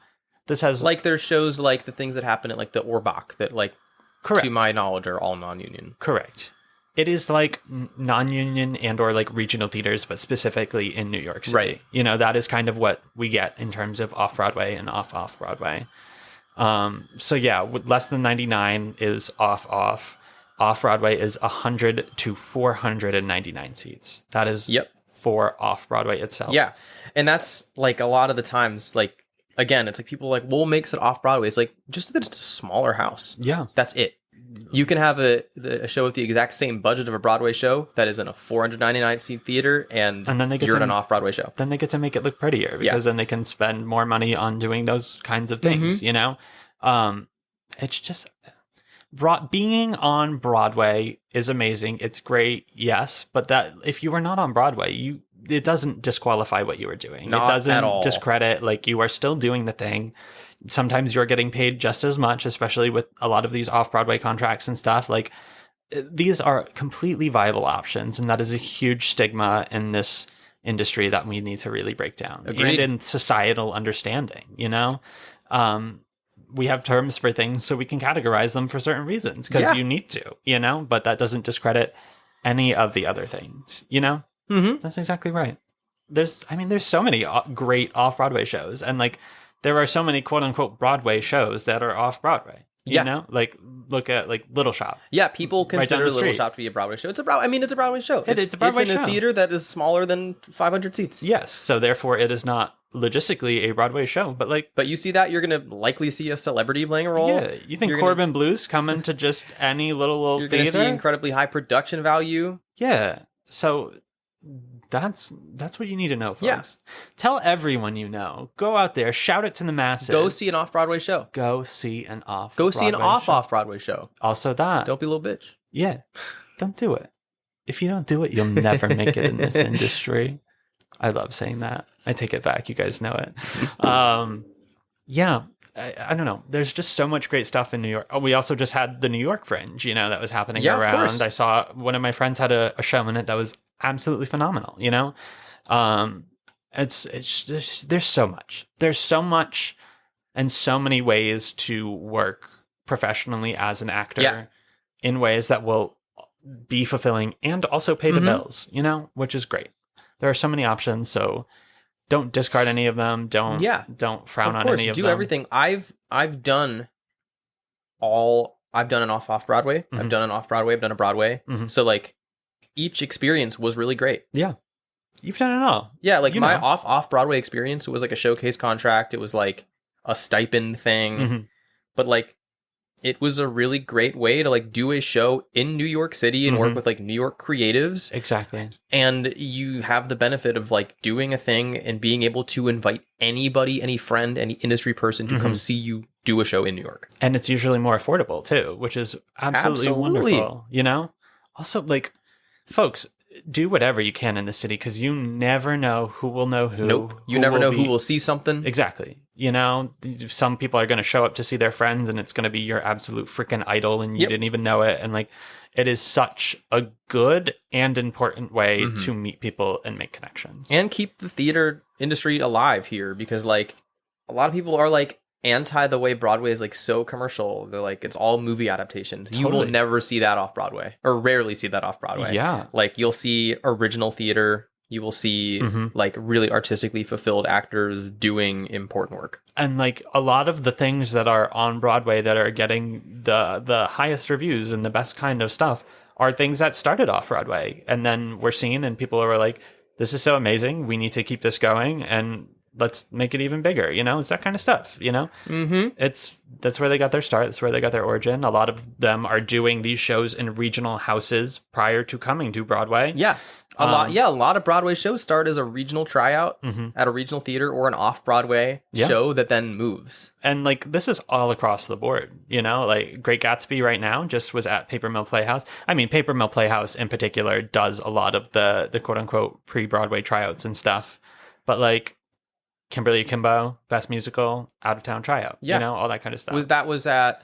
This has like there's shows like the things that happen at like the Orbach that like correct. To my knowledge are all non-union. Correct. It is like non-union and or like regional theaters, but specifically in New York City. Right. You know, that is kind of what we get in terms of off Broadway and off Broadway. So yeah, less than 99 is off. Off Broadway is 100 to 499 seats. That is for off Broadway itself. Yeah. And that's like a lot of the times, like, again, it's like people are like, well, what makes it off Broadway? It's like just that it's a smaller house. Yeah. That's it. You can have a show with the exact same budget of a Broadway show that is in a 499 seat theater, and then they get you're at an off Broadway show. Then they get to make it look prettier because then they can spend more money on doing those kinds of things. You know, it's just. Being on Broadway is amazing. It's great, yes, but that if you were not on Broadway, it doesn't disqualify what you were doing. Not it doesn't at all. discredit, like you are still doing the thing. Sometimes you're getting paid just as much, especially with a lot of these off-Broadway contracts and stuff. Like these are completely viable options, and that is a huge stigma in this industry that we need to really break down. Agreed. And in societal understanding, you know? We have terms for things so we can categorize them for certain reasons because you need to, you know, but that doesn't discredit any of the other things, you know? That's exactly right. There's so many great off-Broadway shows, and like there are so many quote unquote Broadway shows that are off-Broadway, you know, like look at like Little Shop. Yeah. People consider Little Shop to be a Broadway show. It's a Broadway show. It's a Broadway show. It's in a theater that is smaller than 500 seats. Yes. So therefore it is not logistically a Broadway show, but you see that, you're gonna likely see a celebrity playing a role. Yeah, you think Corbin Blues coming to just any little you're theater? Gonna see incredibly high production value. Yeah, so that's what you need to know, folks. Yeah. Tell everyone you know. Go out there, shout it to the masses. Go see an off-Broadway show. Go see an off. Go see an off-Broadway show. Also that. Don't be a little bitch. Yeah, don't do it. If you don't do it, you'll never make it in this industry. I love saying that. I take it back. You guys know it. Yeah, I don't know. There's just so much great stuff in New York. Oh, we also just had the New York Fringe, you know, that was happening around. Of course. I saw one of my friends had a show in it that was absolutely phenomenal, you know? It's just, there's so much. There's so much and so many ways to work professionally as an actor in ways that will be fulfilling and also pay the bills, you know, which is great. There are so many options, so don't discard any of them. Don't frown on any of them. Do everything. I've done an off Broadway. I've done an off Broadway. I've done a Broadway. So like each experience was really great. Yeah. You've done it all. Yeah, like my off Broadway experience, it was like a showcase contract. It was like a stipend thing. But like it was a really great way to like do a show in New York City and work with like New York creatives. Exactly. And you have the benefit of like doing a thing and being able to invite anybody, any friend, any industry person to come see you do a show in New York. And it's usually more affordable too, which is absolutely wonderful, you know? Also, like, folks, do whatever you can in the city because you never know who will know who. Nope. You never know who will see something. Exactly. You know, some people are going to show up to see their friends and it's going to be your absolute freaking idol and you didn't even know it. And like, it is such a good and important way to meet people and make connections. And keep the theater industry alive here because like a lot of people are like anti the way Broadway is like so commercial. They're like, it's all movie adaptations. Totally. You will never see that off Broadway or rarely see that off Broadway. Yeah. Like you'll see original theater. You will see like really artistically fulfilled actors doing important work. And like a lot of the things that are on Broadway that are getting the highest reviews and the best kind of stuff are things that started off Broadway. And then we're seeing and people are like, this is so amazing. We need to keep this going and let's make it even bigger. You know, it's that kind of stuff, you know? That's where they got their start. That's where they got their origin. A lot of them are doing these shows in regional houses prior to coming to Broadway. Yeah. A lot of Broadway shows start as a regional tryout at a regional theater or an off-Broadway show that then moves. And like this is all across the board, you know, like Great Gatsby right now just was at Paper Mill Playhouse. I mean, Paper Mill Playhouse in particular does a lot of the quote-unquote pre-Broadway tryouts and stuff. But like Kimberly Akimbo, Best Musical, Out-of-Town Tryout, you know, all that kind of stuff. Was at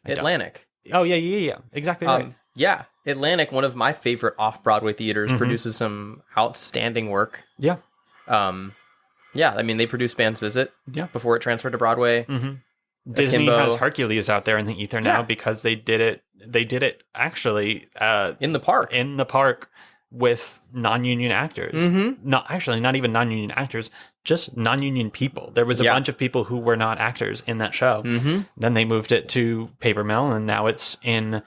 Atlantic. Oh, yeah, exactly right. Yeah. Atlantic, one of my favorite off-Broadway theaters, produces some outstanding work. Yeah. Yeah, I mean, they produced Band's Visit before it transferred to Broadway. Disney Akimbo. has Hercules out there in the ether now because they did it actually In the park. in the park with non-union actors. Not even non-union actors, just non-union people. There was a bunch of people who were not actors in that show. Then they moved it to Paper Mill, and now it's in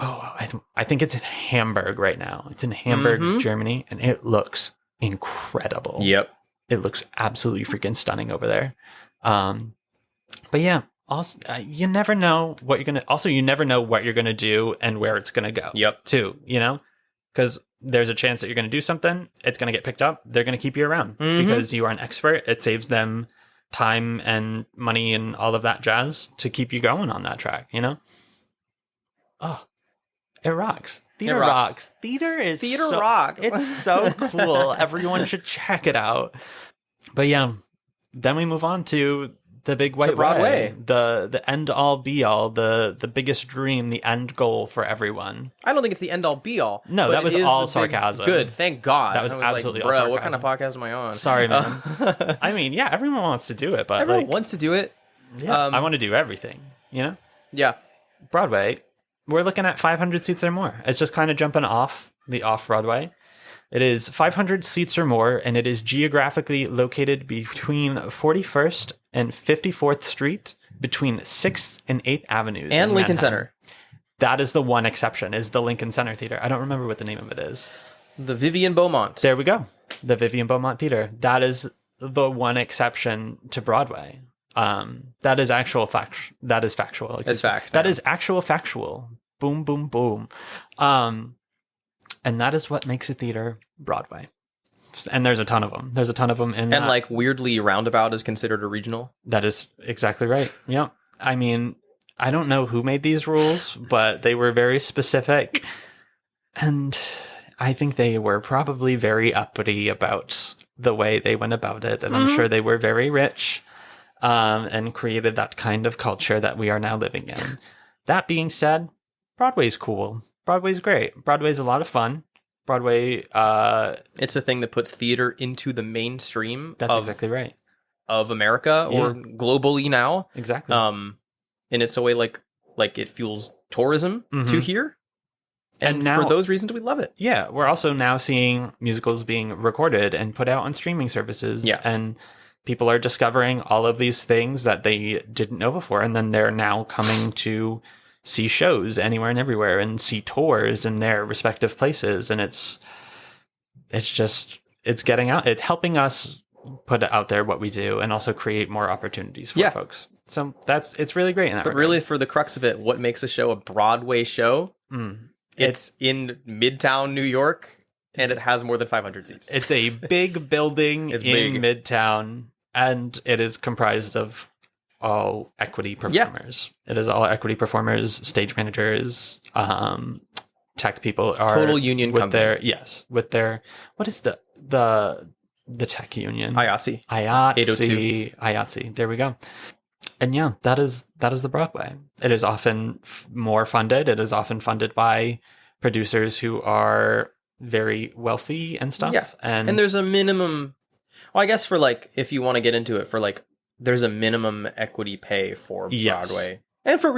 I think it's in Hamburg right now. It's in Hamburg, Germany, and it looks incredible. Yep. It looks absolutely freaking stunning over there. But yeah, also you never know what you're gonna. Also, you never know what you're gonna do and where it's gonna go. Yep. Too, because there's a chance that you're gonna do something. It's gonna get picked up. They're gonna keep you around because you are an expert. It saves them time and money and all of that jazz to keep you going on that track. Oh, it rocks. Theater rocks. Theater rocks. It's so cool. Everyone should check it out. But yeah, then we move on to the big white Broadway. way, the end all be all, the biggest dream, the end goal for everyone. I don't think it's the end all be all. No, that was all sarcasm. Good, thank God. That was absolutely all bro, sarcasm. what kind of podcast am I on? Sorry, man. I mean, yeah, everyone wants to do it, but everyone wants to do it. Yeah, I want to do everything. Yeah. Broadway, we're looking at 500 seats or more. It's just kind of jumping off the off-Broadway. It is 500 seats or more, and it is geographically located between 41st and 54th Street, between 6th and 8th Avenues. And in Lincoln Manhattan. Center. That is the one exception, is the Lincoln Center Theater. I don't remember what the name of it is. The Vivian Beaumont. There we go. The Vivian Beaumont Theater. That is the one exception to Broadway. That is that is factual. It's facts. That is actual factual. Boom, boom, boom. And that is what makes a theater Broadway. And there's a ton of them. There's a ton of them in And like weirdly, Roundabout is considered a regional. That is exactly right. Yeah. I mean, I don't know who made these rules, but they were very specific. And I think they were probably very uppity about the way they went about it. And I'm sure they were very rich and created that kind of culture that we are now living in. That being said, Broadway's cool. Broadway's great. Broadway's a lot of fun. Broadway... it's a thing that puts theater into the mainstream. That's exactly right. Of America or globally now. Exactly. And it's a way like it fuels tourism to here. And now, for those reasons, we love it. Yeah, we're also now seeing musicals being recorded and put out on streaming services. Yeah. And people are discovering all of these things that they didn't know before. And then they're now coming to see shows anywhere and everywhere and see tours in their respective places. And it's getting out. It's helping us put out there what we do and also create more opportunities for folks. So it's really great in that regard. But really, for the crux of it, what makes a show a Broadway show? It's in Midtown New York, and it has more than 500 seats. It's a big building in Midtown, and it is comprised of all equity performers. It is all equity performers, stage managers, tech people are total union with company. With their what is the tech union? IATSE. 802. IATSE. There we go. And yeah, that is the Broadway. It is often more funded. It is often funded by producers who are very wealthy and stuff. Yeah, and there's a minimum. Well, I guess for like if you want to get into it, for like there's a minimum equity pay for Broadway and for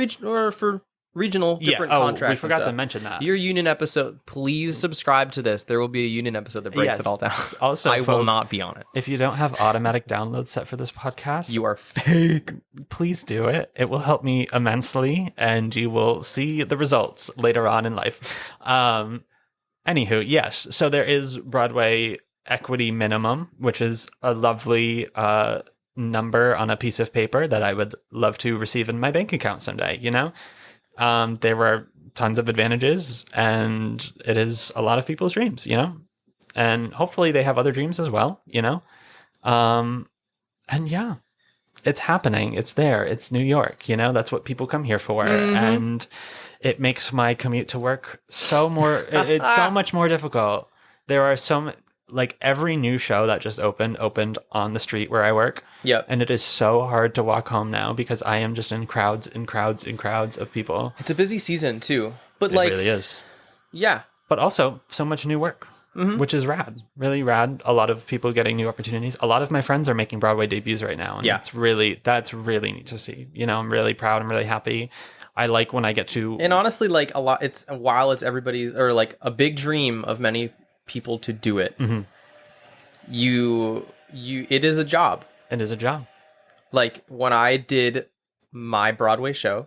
regional different contracts. We forgot to mention that. Your union episode, please subscribe to this. There will be a union episode that breaks it all down. Also, I will not be on it. If you don't have automatic downloads set for this podcast, you are fake. Please do it. It will help me immensely, and you will see the results later on in life. Anywho, yes. So there is Broadway equity minimum, which is a lovely number on a piece of paper that I would love to receive in my bank account someday, there were tons of advantages, and it is a lot of people's dreams, and hopefully they have other dreams as well, and yeah, it's happening. It's there. It's New York, that's what people come here for. And it makes my commute to work it's so much more difficult. There are like every new show that just opened on the street where I work. Yep. And it is so hard to walk home now because I am just in crowds and crowds and crowds of people. It's a busy season too. But It like, really is. yeah. But also so much new work, which is rad, really rad. A lot of people getting new opportunities. A lot of my friends are making Broadway debuts right now. And that's really neat to see. You know, I'm really proud. I'm really happy. I like when I get to, And honestly, like while it's everybody's, or like a big dream of many people to do it, it is a job. it is a job. Like when I did my Broadway show,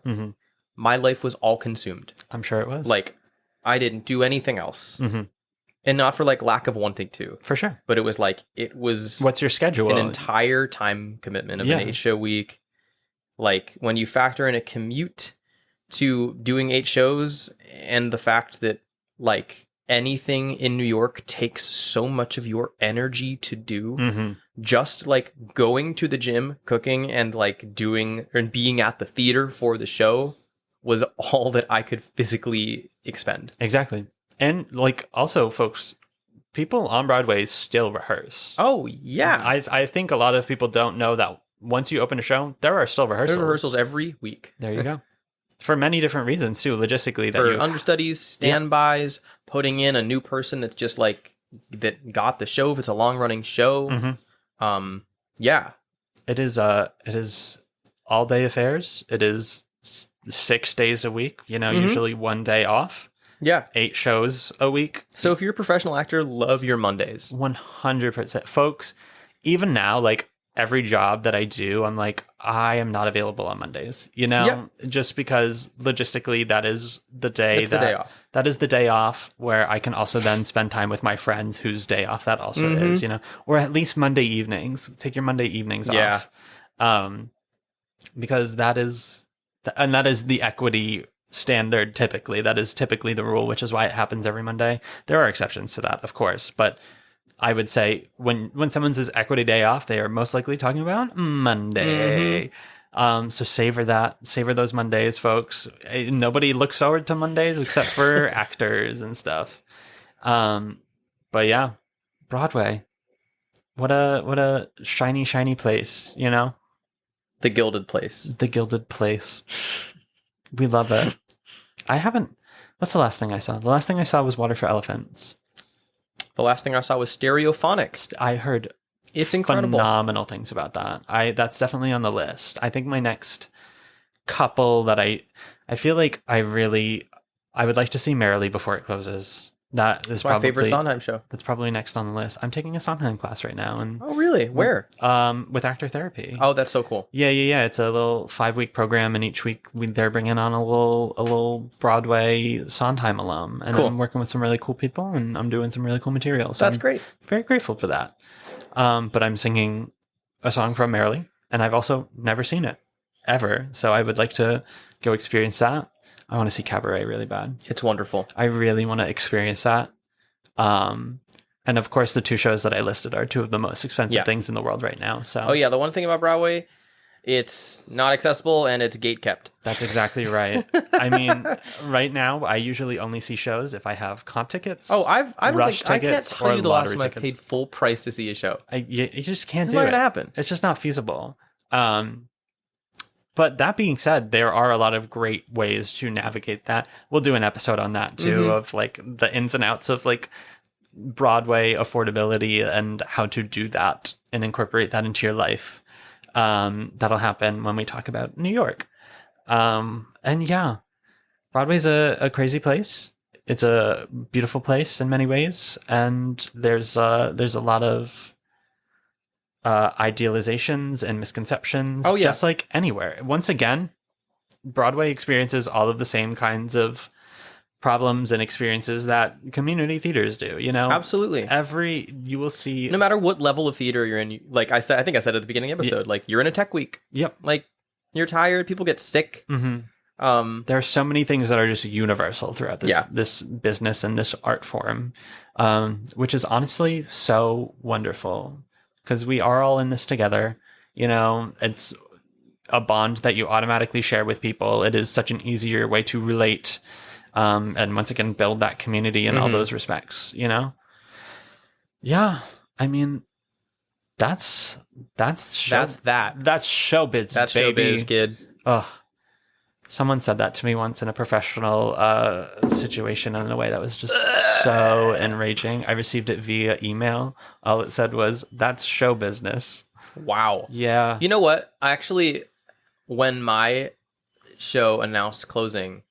my life was all consumed. I'm sure it was. Like I didn't do anything else. And not for like lack of wanting to. For sure. But it was like, what's your schedule? An entire time commitment of an 8-show week. Like when you factor in a commute to doing 8 shows and the fact that like anything in New York takes so much of your energy to do, just like going to the gym, cooking, and like doing and being at the theater for the show was all that I could physically expend. Exactly. And like also folks, people on Broadway still rehearse. Oh yeah. I think a lot of people don't know that once you open a show, there are still rehearsals. There's rehearsals every week. There you go. For many different reasons too, logistically. For understudies, standbys, putting in a new person that's just like that got the show if it's a long running show. Yeah. It is all day affairs. It is 6 days a week, you know, usually 1 day off. Yeah. 8 shows a week. So if you're a professional actor, love your Mondays. 100%. Folks, even now, like every job that I do, I'm like, I am not available on Mondays, you know, just because logistically that is the day the day off. That is the day off where I can also then spend time with my friends whose day off that also is, you know, or at least Monday evenings. Take your Monday evenings off. Because that is the equity standard typically. That is typically the rule, which is why it happens every Monday. There are exceptions to that, of course, but I would say when someone says equity day off, they are most likely talking about Monday. So savor those Mondays, folks. Nobody looks forward to Mondays except for actors and stuff. But yeah, Broadway, what a shiny place, you know? The Gilded Place. The Gilded Place. We love it. What's the last thing I saw? The last thing I saw was Water for Elephants. The last thing I saw was Stereophonics. I heard it's incredible. Phenomenal things about that. That's definitely on the list. I think my next couple that I feel like I would like to see Merrily before it closes. That is my favorite Sondheim show. That's probably next on the list. I'm taking a Sondheim class right now. Oh, really? Where? With Actor Therapy. Oh, that's so cool. Yeah. It's a little 5-week program, and each week they're bringing on a little Broadway Sondheim alum, and I'm working with some really cool people, and I'm doing some really cool material. So that's great. Very grateful for that. But I'm singing a song from Merrily, and I've also never seen it ever, so I would like to go experience that. I want to see Cabaret really bad. It's wonderful. I really want to experience that. And of course, the 2 shows that I listed are 2 of the most expensive things in the world right now. So, oh yeah, the one thing about Broadway, it's not accessible and it's gate kept. That's exactly right. I mean, right now, I usually only see shows if I have comp tickets. Oh, I can't tell you the last time I paid full price to see a show. You just can't do it. It's not going to happen. It's just not feasible. But that being said, there are a lot of great ways to navigate that. We'll do an episode on that too, of like the ins and outs of like Broadway affordability and how to do that and incorporate that into your life. That'll happen when we talk about New York. And yeah, Broadway's a crazy place. It's a beautiful place in many ways, and there's a lot of idealizations and misconceptions, just like anywhere. Once again, Broadway experiences all of the same kinds of problems and experiences that community theaters do, you know? Absolutely. You will see, no matter what level of theater you're in, like I think I said at the beginning of the episode, like you're in a tech week. Yep. Like you're tired, people get sick. There are so many things that are just universal throughout this business and this art form, which is honestly so wonderful. Because we are all in this together, you know, it's a bond that you automatically share with people. It is such an easier way to relate, and once again, build that community in all those respects, you know? Yeah, I mean, that's showbiz, That's baby. showbiz, kid. Ugh. Someone said that to me once in a professional situation in a way that was just so enraging. I received it via email. All it said was, "That's show business." Wow. Yeah. You know what? I actually, when my show announced closing,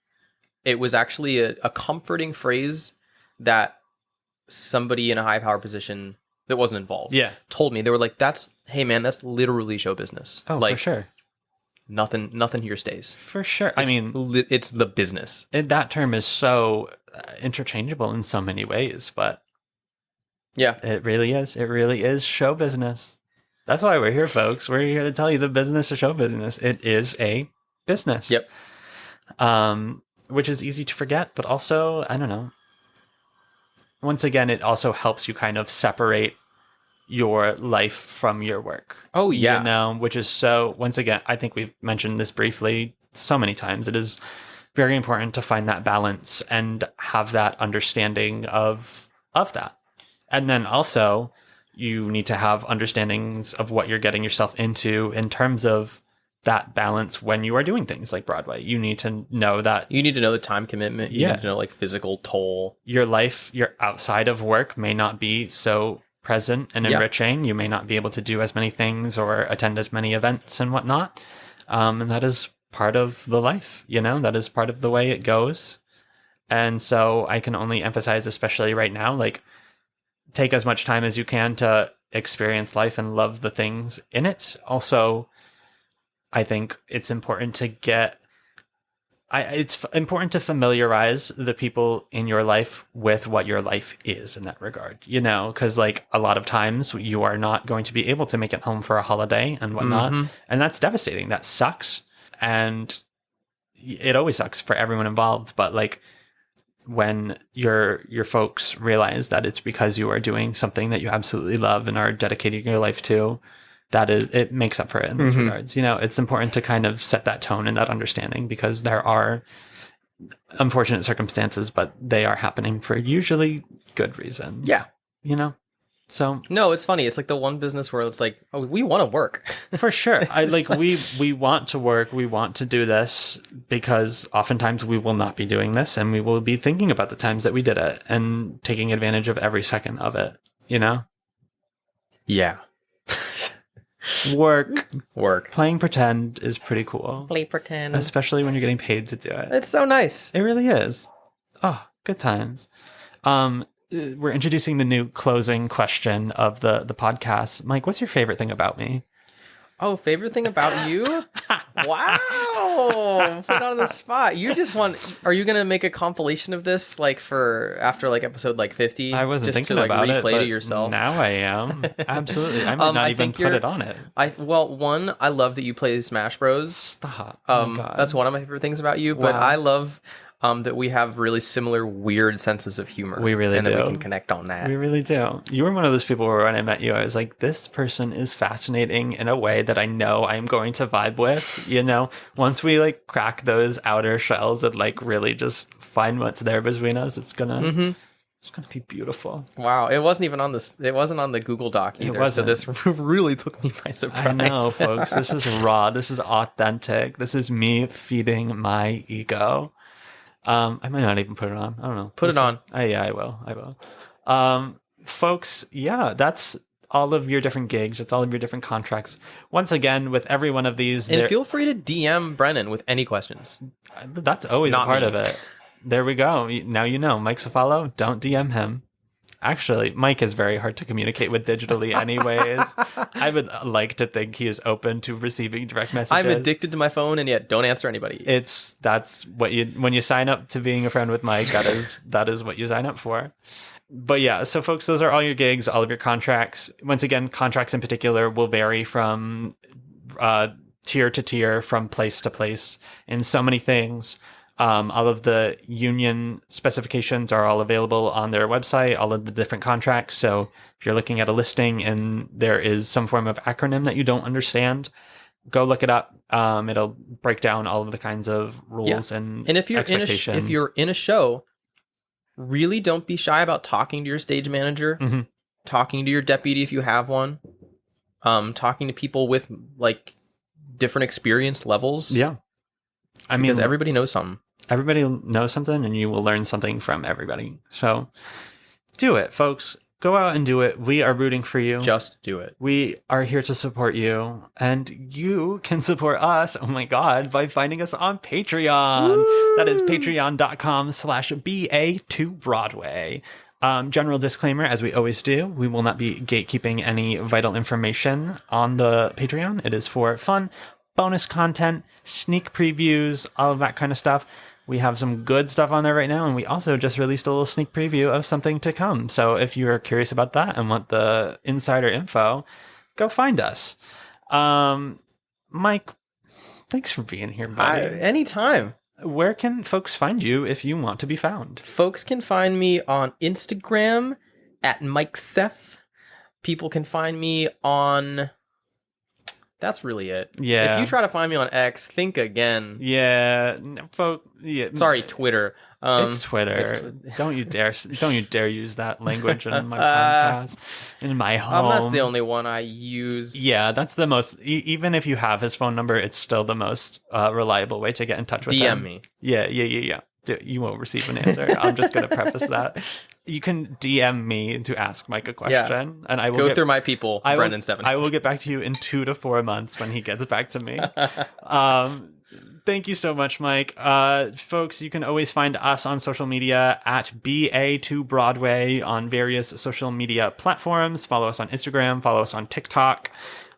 it was actually a comforting phrase that somebody in a high power position that wasn't involved told me. They were like, hey man, that's literally show business. Oh, like, for sure. Nothing here stays. For sure. I mean, it's the business. That term is so interchangeable in so many ways, but yeah, it really is. It really is show business. That's why we're here, folks. We're here to tell you the business of show business. It is a business. Yep. Which is easy to forget, but also, I don't know. Once again, it also helps you kind of separate your life from your work. Oh, yeah. You know, which is so, once again, I think we've mentioned this briefly so many times. It is very important to find that balance and have that understanding of that. And then also, you need to have understandings of what you're getting yourself into in terms of that balance when you are doing things like Broadway. You need to know that. You need to know the time commitment. You need to know like physical toll. Your life, your outside of work may not be so present and enriching. You may not be able to do as many things or attend as many events and whatnot. And that is part of the life, you know, that is part of the way it goes. And so I can only emphasize, especially right now, like, take as much time as you can to experience life and love the things in it. Also, I think it's important to it's important to familiarize the people in your life with what your life is in that regard, you know, because like a lot of times you are not going to be able to make it home for a holiday and whatnot. Mm-hmm. And that's devastating. That sucks. And it always sucks for everyone involved. But like, when your folks realize that it's because you are doing something that you absolutely love and are dedicating your life to, it makes up for it in those regards. You know, it's important to kind of set that tone and that understanding, because there are unfortunate circumstances, but they are happening for usually good reasons. Yeah. You know? So no, it's funny. It's like the one business where it's like, oh, we want to work. For sure. We want to work. We want to do this because oftentimes we will not be doing this, and we will be thinking about the times that we did it and taking advantage of every second of it, you know? Yeah. Work. Playing pretend is pretty cool. Play pretend. Especially when you're getting paid to do it. It's so nice. It really is. Oh, good times. We're introducing the new closing question of the podcast. Mike, what's your favorite thing about me? Oh, favorite thing about you? Wow. Put on the spot. You just are you going to make a compilation of this like for after like episode like 50? I wasn't just thinking to, like, about it, replay but to yourself. Now I am. Absolutely. I might not even put it on it. One, I love that you play Smash Bros. Stop. Oh my God. That's one of my favorite things about you, but I love that we have really similar weird senses of humor. We really do. And that we can connect on that. We really do. You were one of those people where when I met you, I was like, this person is fascinating in a way that I know I'm going to vibe with, you know? Once we like crack those outer shells and like really just find what's there between us, it's gonna be beautiful. Wow. It wasn't even on this. It wasn't on the Google Doc either. It wasn't. So this really took me by surprise. I know, folks. This is raw. This is authentic. This is me feeding my ego. I might not even put it on. I don't know. Put it on. Yeah, I will. Folks, yeah, that's all of your different gigs. It's all of your different contracts. Once again, with every one of these. And feel free to DM Brennan with any questions. That's always a part of it. There we go. Now you know. Mike Cefalo, don't DM him. Actually, Mike is very hard to communicate with digitally anyways. I would like to think he is open to receiving direct messages. I'm addicted to my phone and yet don't answer anybody. That's what when you sign up to being a friend with Mike, that is what you sign up for. But yeah, so folks, those are all your gigs, all of your contracts. Once again, contracts in particular will vary from tier to tier, from place to place in so many things. All of the union specifications are all available on their website, all of the different contracts. So if you're looking at a listing and there is some form of acronym that you don't understand, go look it up. It'll break down all of the kinds of rules and if you're expectations. If you're in a show, really don't be shy about talking to your stage manager, talking to your deputy if you have one, talking to people with like different experience levels. Yeah. I mean, because everybody knows something. everybody knows something, and you will learn something from everybody. So do it, folks. Go out and do it. We are rooting for you. Just do it. We are here to support you, and you can support us, oh my God, by finding us on Patreon. Woo! That is patreon.com/BA2Broadway. General disclaimer, as we always do, we will not be gatekeeping any vital information on the Patreon. It is for fun, bonus content, sneak previews, all of that kind of stuff. We have some good stuff on there right now, and we also just released a little sneak preview of something to come. So if you're curious about that and want the insider info, go find us. Mike, thanks for being here, buddy. Anytime. Where can folks find you if you want to be found? Folks can find me on Instagram at MikeCef. People can find me on... That's really it. Yeah. If you try to find me on X, think again. Yeah. Sorry, Twitter. It's Twitter. Don't you dare use that language in my podcast. In my home. That's the only one I use. Yeah, that's the most. Even if you have his phone number, it's still the most reliable way to get in touch with him. DM me. Yeah. You won't receive an answer. I'm just going to preface that. You can DM me to ask Mike a question, and I will go through my people, Brennan, Stefanik. I will get back to you in 2 to 4 months when he gets back to me. Thank you so much, Mike. Folks, you can always find us on social media at BA2Broadway on various social media platforms. Follow us on Instagram. Follow us on TikTok.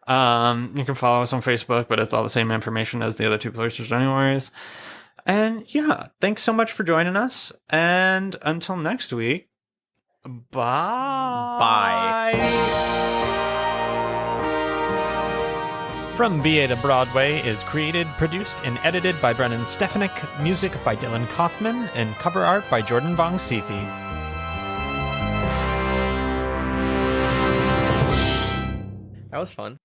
You can follow us on Facebook, but it's all the same information as the other two places anyways. And yeah, thanks so much for joining us. And until next week, bye. From BA to Broadway is created, produced, and edited by Brennan Stefanik, music by Dylan Kaufman, and cover art by Jordan Vongsithi. That was fun.